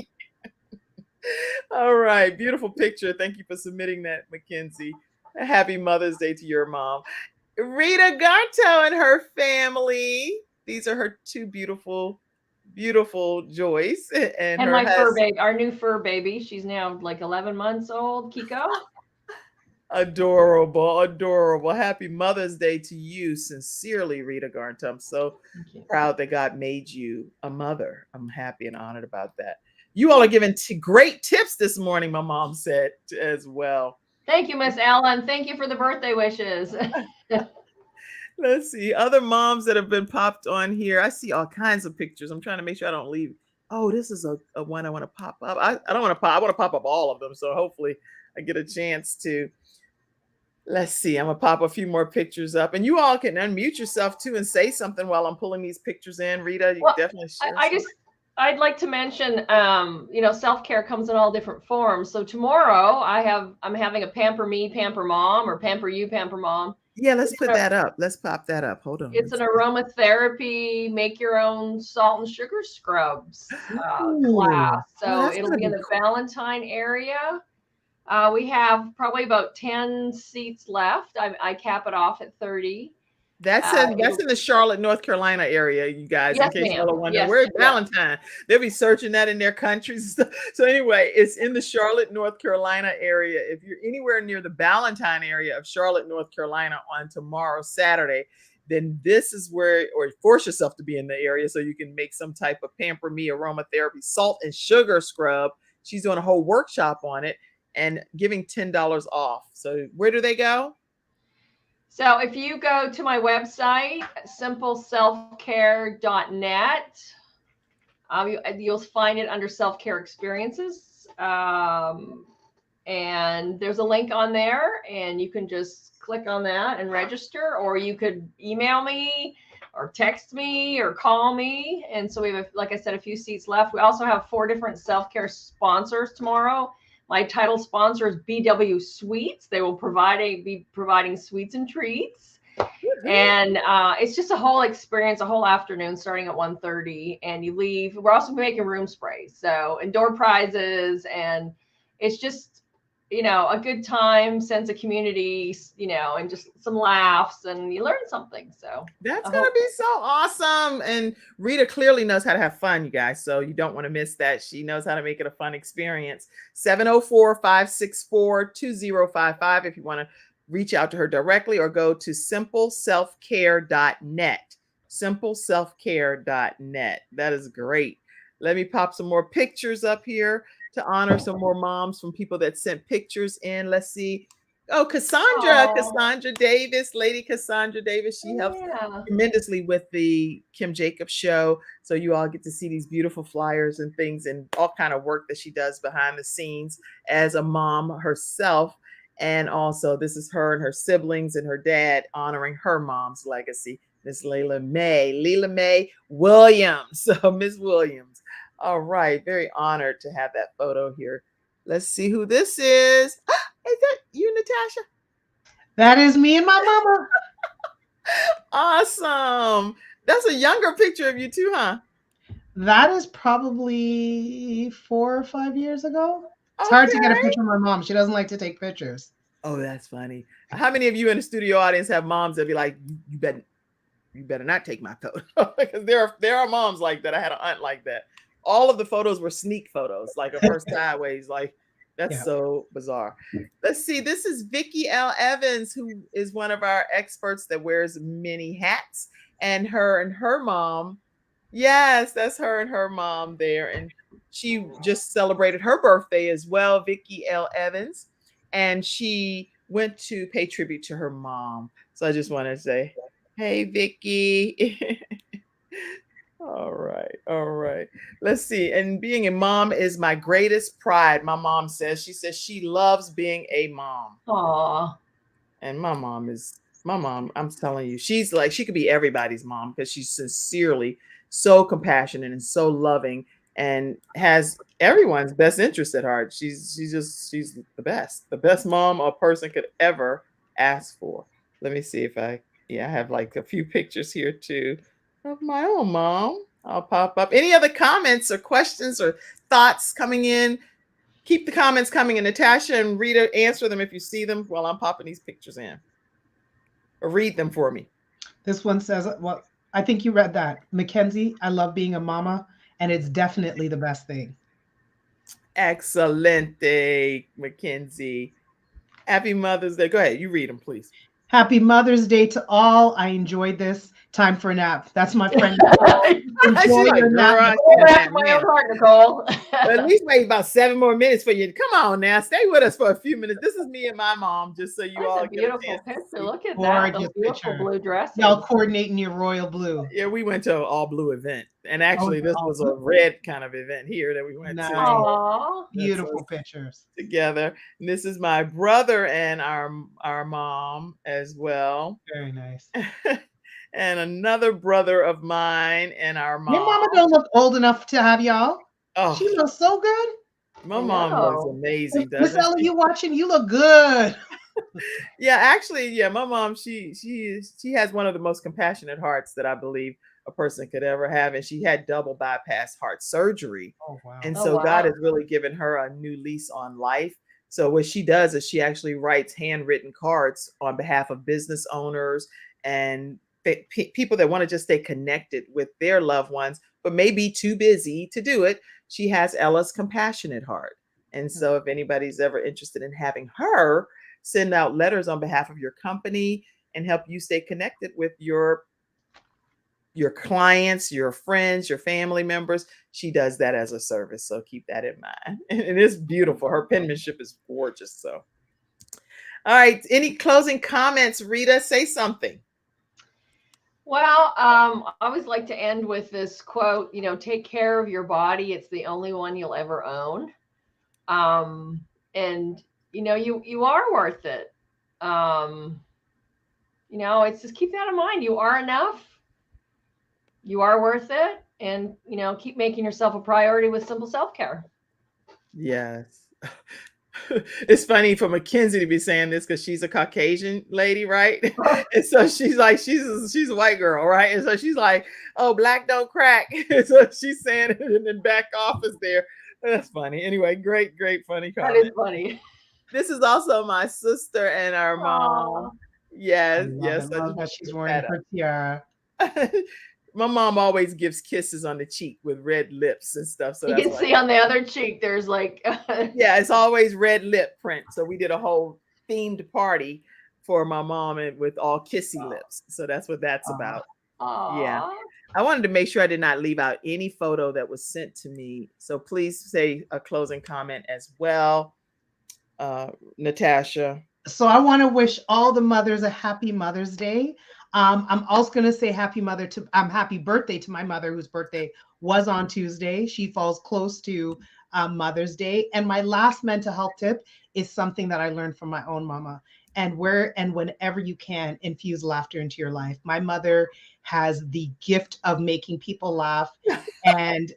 All right. Beautiful picture. Thank you for submitting that, Mackenzie. Happy Mother's Day to your mom. Rita Gonto and her family. These are her two beautiful Joyce and her my husband. fur baby, our new fur baby. She's now like 11 months old, Kiko. Adorable, adorable. Happy Mother's Day to you. Sincerely, Rita Garnt. I'm so proud that God made you a mother. I'm happy and honored about that. You all are giving great tips this morning, my mom said as well. Thank you, Miss Ellen. Thank you for the birthday wishes. Let's see. Other moms that have been popped on here. I see all kinds of pictures. I'm trying to make sure I don't leave. Oh, this is a one I want to pop up. I don't want to pop. I want to pop up all of them. So hopefully I get a chance to. Let's see. I'm going to pop a few more pictures up. And you all can unmute yourself too and say something while I'm pulling these pictures in. Rita, you definitely share. I'd like to mention, self-care comes in all different forms. So tomorrow I'm having a Pamper Me, Pamper Mom, or Pamper You, Pamper Mom. Yeah, let's put that up. Let's pop that up. Hold on. It's an aromatherapy, make your own salt and sugar scrubs class. So it'll be in the Valentine area. We have probably about 10 seats left. I cap it off at 30. That's in the Charlotte, North Carolina area, you guys. Yes, in case ma'am. y'all are wondering, Yes, where's Valentine? They'll be searching that in their countries. So anyway, it's in the Charlotte, North Carolina area. If you're anywhere near the Valentine area of Charlotte, North Carolina on tomorrow, Saturday, then this is where, or force yourself to be in the area so you can make some type of Pamper Me aromatherapy salt and sugar scrub. She's doing a whole workshop on it and giving $10 off. So where do they go? So if you go to my website, simpleselfcare.net, you'll find it under self-care experiences. And there's a link on there, and you can just click on that and register, or you could email me or text me or call me. And so we have, like I said, a few seats left. We also have 4 different self-care sponsors tomorrow. My title sponsor is BW Sweets. They will be providing sweets and treats. And it's just a whole experience, a whole afternoon starting at 1:30, and you leave. We're also making room sprays, so and door prizes, and it's just, a good time, sense of community, and just some laughs, and you learn something. So that's going to be so awesome. And Rita clearly knows how to have fun, you guys. So you don't want to miss that. She knows how to make it a fun experience. 704-564-2055 if you want to reach out to her directly, or go to simpleselfcare.net. Simpleselfcare.net. That is great. Let me pop some more pictures up here to honor some more moms from people that sent pictures in. Let's see. Oh, Cassandra Davis, Lady Cassandra Davis. She helps tremendously with the Kim Jacobs show. So you all get to see these beautiful flyers and things and all kind of work that she does behind the scenes as a mom herself. And also this is her and her siblings and her dad honoring her mom's legacy, Miss Layla Mae Williams. So Miss Williams. All right. Very honored to have that photo here. Let's see who this is. Is that you, Natasha? That is me and my mama. Awesome. That's a younger picture of you too, huh? That is probably 4 or 5 years ago. It's hard to get a picture of my mom. She doesn't like to take pictures. Oh, that's funny. How many of you in the studio audience have moms that be like, you better not take my photo? Because there are moms like that. I had an aunt like that. All of the photos were sneak photos, like of her sideways. Like, that's so bizarre. Let's see. This is Vicki L. Evans, who is one of our experts that wears many hats. And her mom. Yes, that's her and her mom there. And she just celebrated her birthday as well, Vicki L. Evans. And she went to pay tribute to her mom. So I just want to say, hey, Vicki. All right. Let's see. And being a mom is my greatest pride. My mom says, she loves being a mom. Aww. And my mom, I'm telling you, she's like, she could be everybody's mom because she's sincerely so compassionate and so loving and has everyone's best interest at heart. She's the best mom a person could ever ask for. Let me see if I have like a few pictures here too of my own mom. I'll pop up. Any other comments or questions or thoughts coming in? Keep the comments coming, and Natasha and Rita answer them if you see them while I'm popping these pictures in. Or read them for me. This one says, well, I think you read that. Mackenzie, I love being a mama, and it's definitely the best thing. Excelente, Mackenzie. Happy Mother's Day. Go ahead. You read them, please. Happy Mother's Day to all. I enjoyed this. Time for a nap. That's my friend. Enjoy your nap. My own heart, Nicole. At least wait about 7 more minutes for you. Come on now. Stay with us for a few minutes. This is me and my mom, just so you all get a beautiful picture. Look at that. The beautiful blue dress. Y'all coordinating your royal blue. Yeah, we went to an all blue event. And actually, this was a red kind of event here that we went to. Aww. Beautiful pictures. Together. And this is my brother and our mom as well. Very nice. And another brother of mine and our mom. Your mama don't look old enough to have y'all. Oh, she looks so good. My mom looks amazing. Miss Ella, you watching? You look good. Yeah, actually, my mom, she has one of the most compassionate hearts that I believe a person could ever have. And she had double bypass heart surgery. Oh, wow. And so God has really given her a new lease on life. So what she does is she actually writes handwritten cards on behalf of business owners and people that want to just stay connected with their loved ones, but may be too busy to do it. She has Ella's compassionate heart. And so if anybody's ever interested in having her send out letters on behalf of your company and help you stay connected with your clients, your friends, your family members, she does that as a service. So keep that in mind. And it's beautiful. Her penmanship is gorgeous. So, all right. Any closing comments, Rita? Say something. Well, I always like to end with this quote, take care of your body. It's the only one you'll ever own. And, you are worth it. It's just keep that in mind. You are enough. You are worth it. And, keep making yourself a priority with simple self-care. Yes. It's funny for Mackenzie to be saying this because she's a Caucasian lady, right? And so she's like, she's a white girl, right? And so she's like, oh, black don't crack. And so she's saying it in the back office there. That's funny. Anyway, great, funny That is comment. funny. This is also my sister and our mom. Aw. I Yes, love yes. it. I Love just that want to she's put wearing that her tiara. up. My mom always gives kisses on the cheek with red lips and stuff. So You that's can why. see on the other cheek, there's like, Yeah, it's always red lip print. So we did a whole themed party for my mom and with all kissy lips. So that's what that's about. Yeah. aw. I wanted to make sure I did not leave out any photo that was sent to me. So please say a closing comment as well, Natasha. So I want to wish all the mothers a happy Mother's Day. I'm also going to say happy birthday to my mother, whose birthday was on Tuesday. She falls close to Mother's Day. And my last mental health tip is something that I learned from my own mama. And whenever you can, infuse laughter into your life. My mother has the gift of making people laugh. And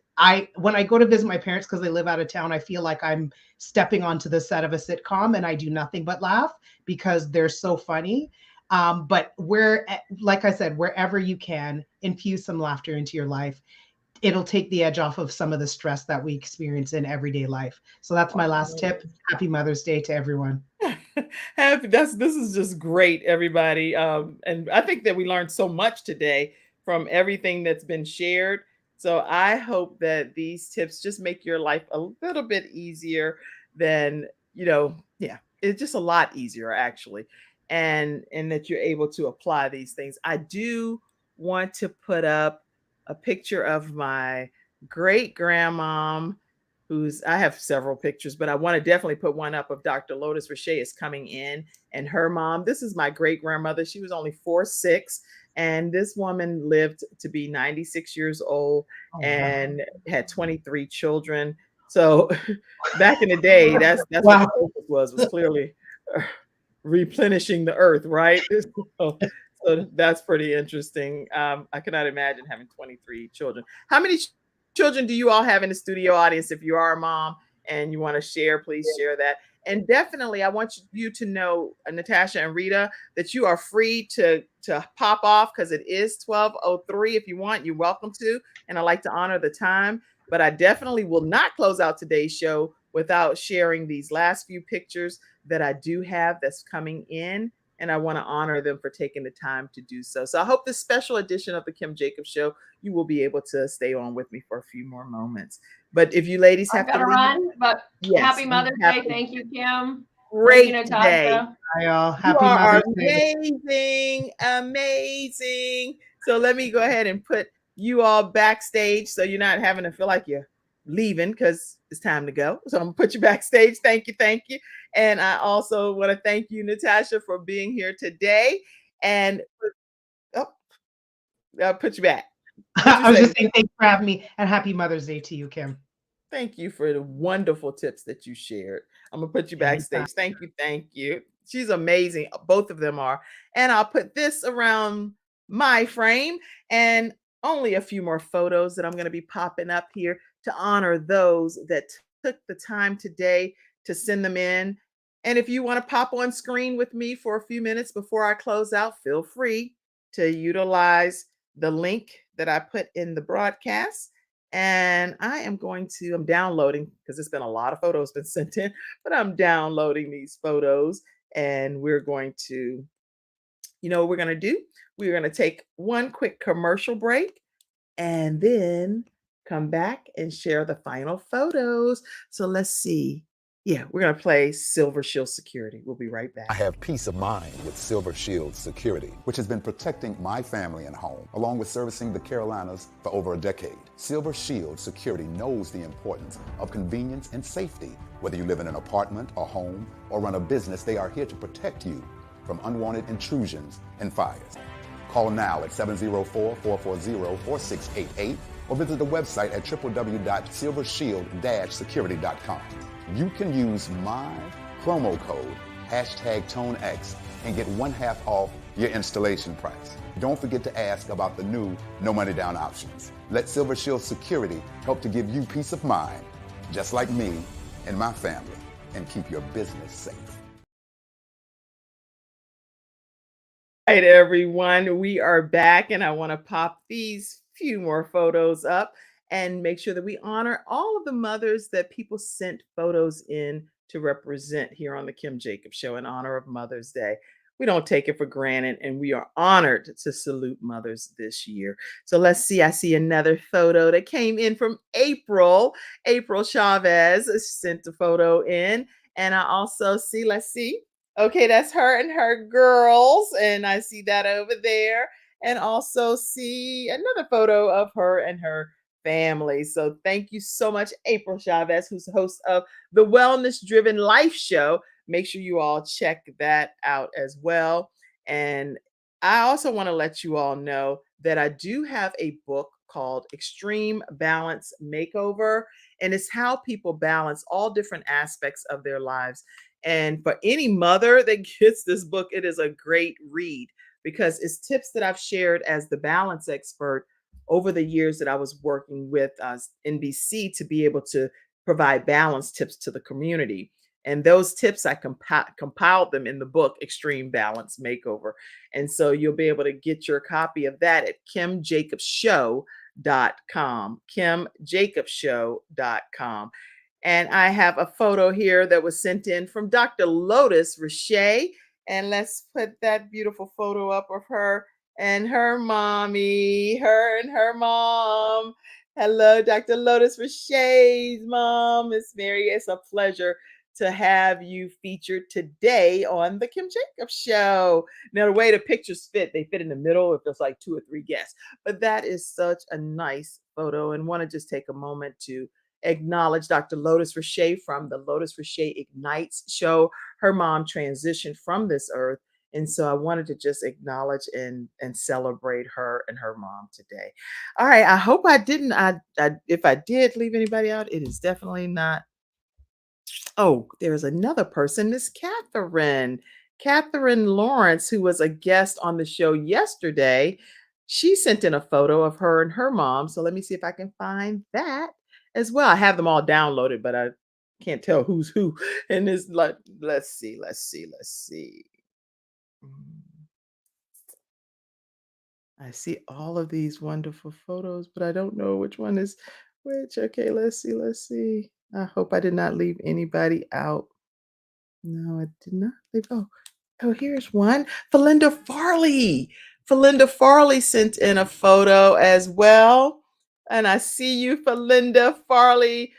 when I go to visit my parents, because they live out of town, I feel like I'm stepping onto the set of a sitcom and I do nothing but laugh because they're so funny. But like I said, wherever you can, infuse some laughter into your life. It'll take the edge off of some of the stress that we experience in everyday life. So that's my last tip. Happy Mother's Day to everyone. This is just great, everybody. And I think that we learned so much today from everything that's been shared. So I hope that these tips just make your life a little bit easier than, it's just a lot easier actually. And that you're able to apply these things. I do want to put up a picture of my great grandmom, I have several pictures, but I want to definitely put one up of Dr. Lotus Richey is coming in and her mom. This is my great grandmother. She was only 4'6", and this woman lived to be 96 years old and had 23 children. So back in the day, that's what the focus was clearly replenishing the earth, right? So that's pretty interesting. I cannot imagine having 23 children. How many children do you all have in the studio audience? If you are a mom and you want to share, please share that. And definitely, I want you to know, Natasha and Rita, that you are free to pop off because it is 12:03. If you want, you're welcome to. And I like to honor the time. But I definitely will not close out today's show without sharing these last few pictures that I do have that's coming in. And I want to honor them for taking the time to do so. So I hope this special edition of the Kim Jacobs Show, you will be able to stay on with me for a few more moments. But if you ladies have to leave, run, but yes, happy Mother's Day. Thank you, Kim. Great Thank you, day. Hi, y'all. You Happy are Mother's Day. amazing. So let me go ahead and put you all backstage so you're not having to feel like you're leaving because it's time to go. So I'm gonna put you backstage. Thank you. And I also want to thank you, Natasha, for being here today. And I'll put you back. I was just saying thanks for having me and happy Mother's Day to you, Kim. Thank you for the wonderful tips that you shared. I'm gonna put you backstage. Thank you. She's amazing. Both of them are. And I'll put this around my frame and only a few more photos that I'm going to be popping up here to honor those that took the time today to send them in. And if you want to pop on screen with me for a few minutes before I close out, feel free to utilize the link that I put in the broadcast. And I'm downloading because it's been a lot of photos been sent in, but I'm downloading these photos and we're going to, what we're going to do? We're going to take one quick commercial break and then come back and share the final photos. So let's see. Yeah, we're going to play Silver Shield Security. We'll be right back. I have peace of mind with Silver Shield Security, which has been protecting my family and home, along with servicing the Carolinas for over a decade. Silver Shield Security knows the importance of convenience and safety. Whether you live in an apartment, a home, or run a business, they are here to protect you from unwanted intrusions and fires. Call now at 704-440-4688 or visit the website at www.silvershield-security.com. You can use my promo code #ToneX and get 1/2 off your installation price. Don't forget to ask about the new no money down options. Let Silver Shield Security help to give you peace of mind, just like me and my family. and keep your business safe. All right, everyone, we are back, and I want to pop these few more photos up and make sure that we honor all of the mothers that people sent photos in to represent here on the Kim Jacobs Show in honor of Mother's Day. We don't take it for granted, and we are honored to salute mothers this year. So let's see. I see another photo that came in from April. April Chavez sent a photo in, and I also see, let's see. Okay, that's her and her girls, and I see that over there, and also see another photo of her and her family. So thank you so much, April Chavez, who's the host of the Wellness Driven Life Show. Make sure you all check that out as well. And I also want to let you all know that I do have a book called Extreme Balance Makeover, and it's how people balance all different aspects of their lives. And for any mother that gets this book, it is a great read because it's tips that I've shared as the balance expert over the years that I was working with NBC to be able to provide balance tips to the community. And those tips, I compiled them in the book, Extreme Balance Makeover. And so you'll be able to get your copy of that at Kimjacobsshow.com, Kimjacobsshow.com. And I have a photo here that was sent in from Dr. Lotus Richey. And let's put that beautiful photo up of her and her mommy, her and her mom. Hello, Dr. Lotus Richey's mom, Miss Mary. It's a pleasure to have you featured today on the Kim Jacobs Show. Now, the way the pictures fit, they fit in the middle if there's like 2 or 3 guests. But that is such a nice photo, and want to just take a moment to acknowledge Dr. Lotus Richey from the Lotus Richey Ignites show. Her mom transitioned from this earth. And so I wanted to just acknowledge and celebrate her and her mom today. All right. I hope I didn't. If I did leave anybody out, it is definitely not. Oh, there's another person, Miss Catherine. Catherine Lawrence, who was a guest on the show yesterday. She sent in a photo of her and her mom. So let me see if I can find that as well. I have them all downloaded, but I can't tell who's who. And it's like, let's see. I see all of these wonderful photos, but I don't know which one is which. Okay, let's see. I hope I did not leave anybody out. No, I did not leave. Oh, here's one. Felinda Farley. Felinda Farley sent in a photo as well. And I see you, Felinda Farley,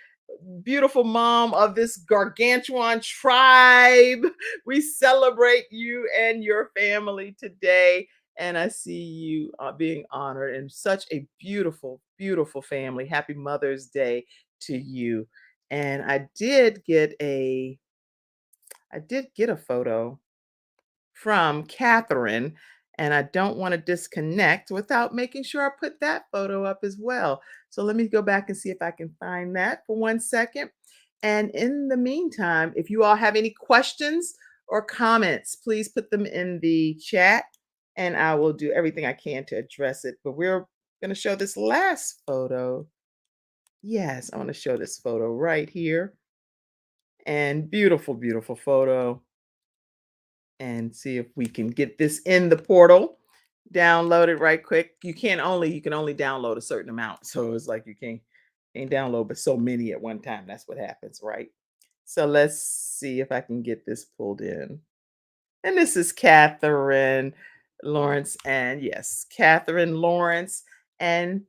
beautiful mom of this gargantuan tribe. We celebrate you and your family today. And I see you being honored in such a beautiful, beautiful family. Happy Mother's Day to you. And I did get a photo from Catherine, and I don't want to disconnect without making sure I put that photo up as well. So let me go back and see if I can find that for 1 second. And in the meantime, if you all have any questions or comments, please put them in the chat and I will do everything I can to address it. But we're going to show this last photo. Yes, I want to show this photo right here. And beautiful, beautiful photo. And see if we can get this in the portal. Download it right quick. You can only download a certain amount. So it's like you can't download but so many at one time. That's what happens, right? So let's see if I can get this pulled in. And this is Catherine Lawrence. And yes, Catherine Lawrence and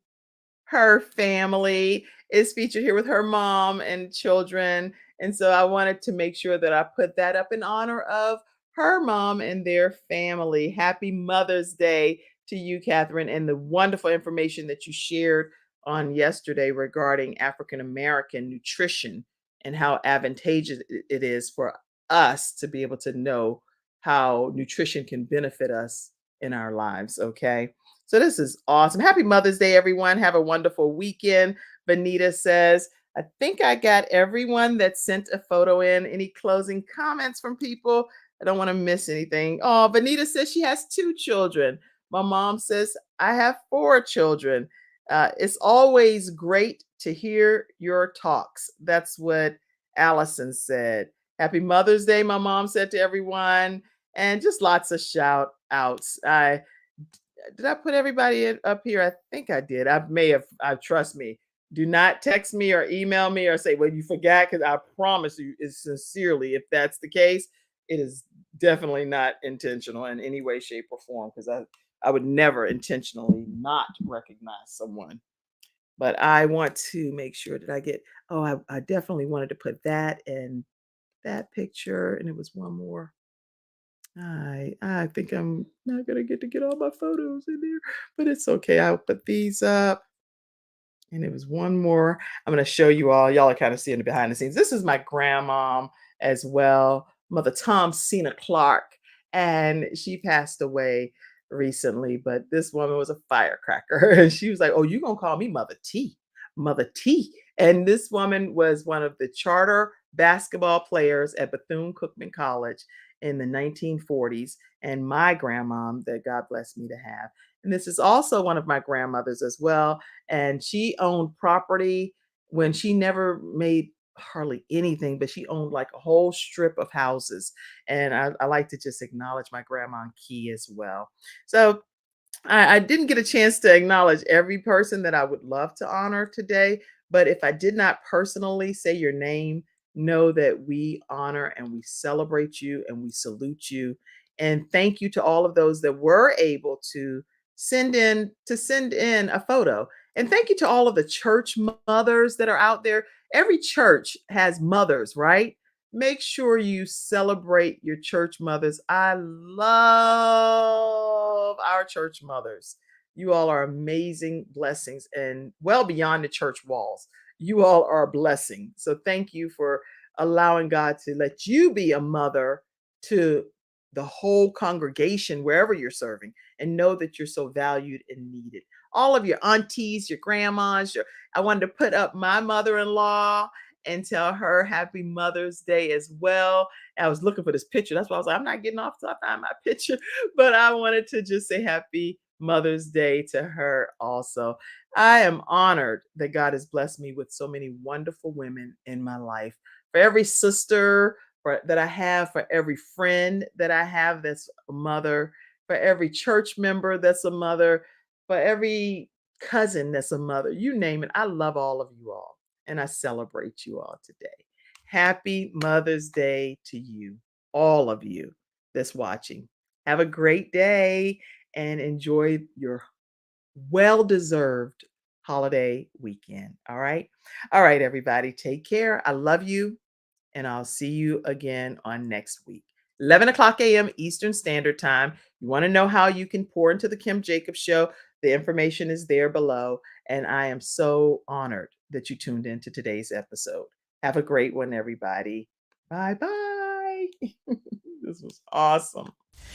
her family is featured here with her mom and children. And so I wanted to make sure that I put that up in honor of her mom and their family. Happy Mother's Day to you, Catherine, and the wonderful information that you shared on yesterday regarding African American nutrition and how advantageous it is for us to be able to know how nutrition can benefit us in our lives. Okay. So this is awesome. Happy Mother's Day, everyone. Have a wonderful weekend. Benita says, I think I got everyone that sent a photo in. Any closing comments from people? I don't want to miss anything. Oh, Benita says she has 2 children. My mom says I have 4 children. It's always great to hear your talks. That's what Allison said. Happy Mother's Day, my mom said to everyone, and just lots of shout outs. Did I put everybody up here? I think I did. I may have. Trust me. Do not text me or email me or say, well, you forgot, because I promise you, it's sincerely, if that's the case, it is definitely not intentional in any way, shape, or form, because I would never intentionally not recognize someone. But I want to make sure that I get, I definitely wanted to put that in that picture, and it was one more. I think I'm not gonna get to get all my photos in there, but it's okay. I'll put these up. And it was one more. I'm going to show you all. Y'all are kind of seeing the behind the scenes. This is my grandmom as well, Mother Thomasina Clark. And she passed away recently, but this woman was a firecracker. And she was like, oh, you're going to call me Mother T. Mother T. And this woman was one of the charter basketball players at Bethune-Cookman College in the 1940s. And my grandmom that God blessed me to have. And this is also one of my grandmothers as well. And she owned property when she never made hardly anything, but she owned like a whole strip of houses. And I like to just acknowledge my grandma Key as well. So I didn't get a chance to acknowledge every person that I would love to honor today. But if I did not personally say your name, know that we honor and we celebrate you and we salute you. And thank you to all of those that were able to send in a photo. And thank you to all of the church mothers that are out there. Every church has mothers, right? Make sure you celebrate your church mothers. I love our church mothers. You all are amazing blessings and well beyond the church walls. You all are a blessing. So thank you for allowing God to let you be a mother to the whole congregation, wherever you're serving, and know that you're so valued and needed. All of your aunties, your grandmas, I wanted to put up my mother-in-law and tell her happy Mother's Day as well. I was looking for this picture. That's why I was like, I'm not getting off till I find my picture, but I wanted to just say happy Mother's Day to her also. I am honored that God has blessed me with so many wonderful women in my life. For every sister that I have, for every friend that I have that's a mother, for every church member that's a mother, for every cousin that's a mother, you name it. I love all of you all, and I celebrate you all today. Happy Mother's Day to you, all of you that's watching. Have a great day and enjoy your well-deserved holiday weekend. All right. All right, everybody. Take care. I love you. And I'll see you again on next week. 11 o'clock a.m. Eastern Standard Time. You want to know how you can pour into the Kim Jacobs Show? The information is there below. And I am so honored that you tuned into today's episode. Have a great one, everybody. Bye-bye. This was awesome.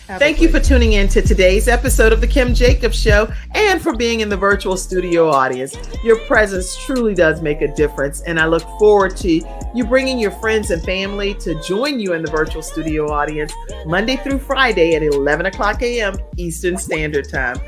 Thank you for tuning in to today's episode of the Kim Jacobs Show and for being in the virtual studio audience. Your presence truly does make a difference, and I look forward to you bringing your friends and family to join you in the virtual studio audience Monday through Friday at 11 o'clock a.m. Eastern Standard Time.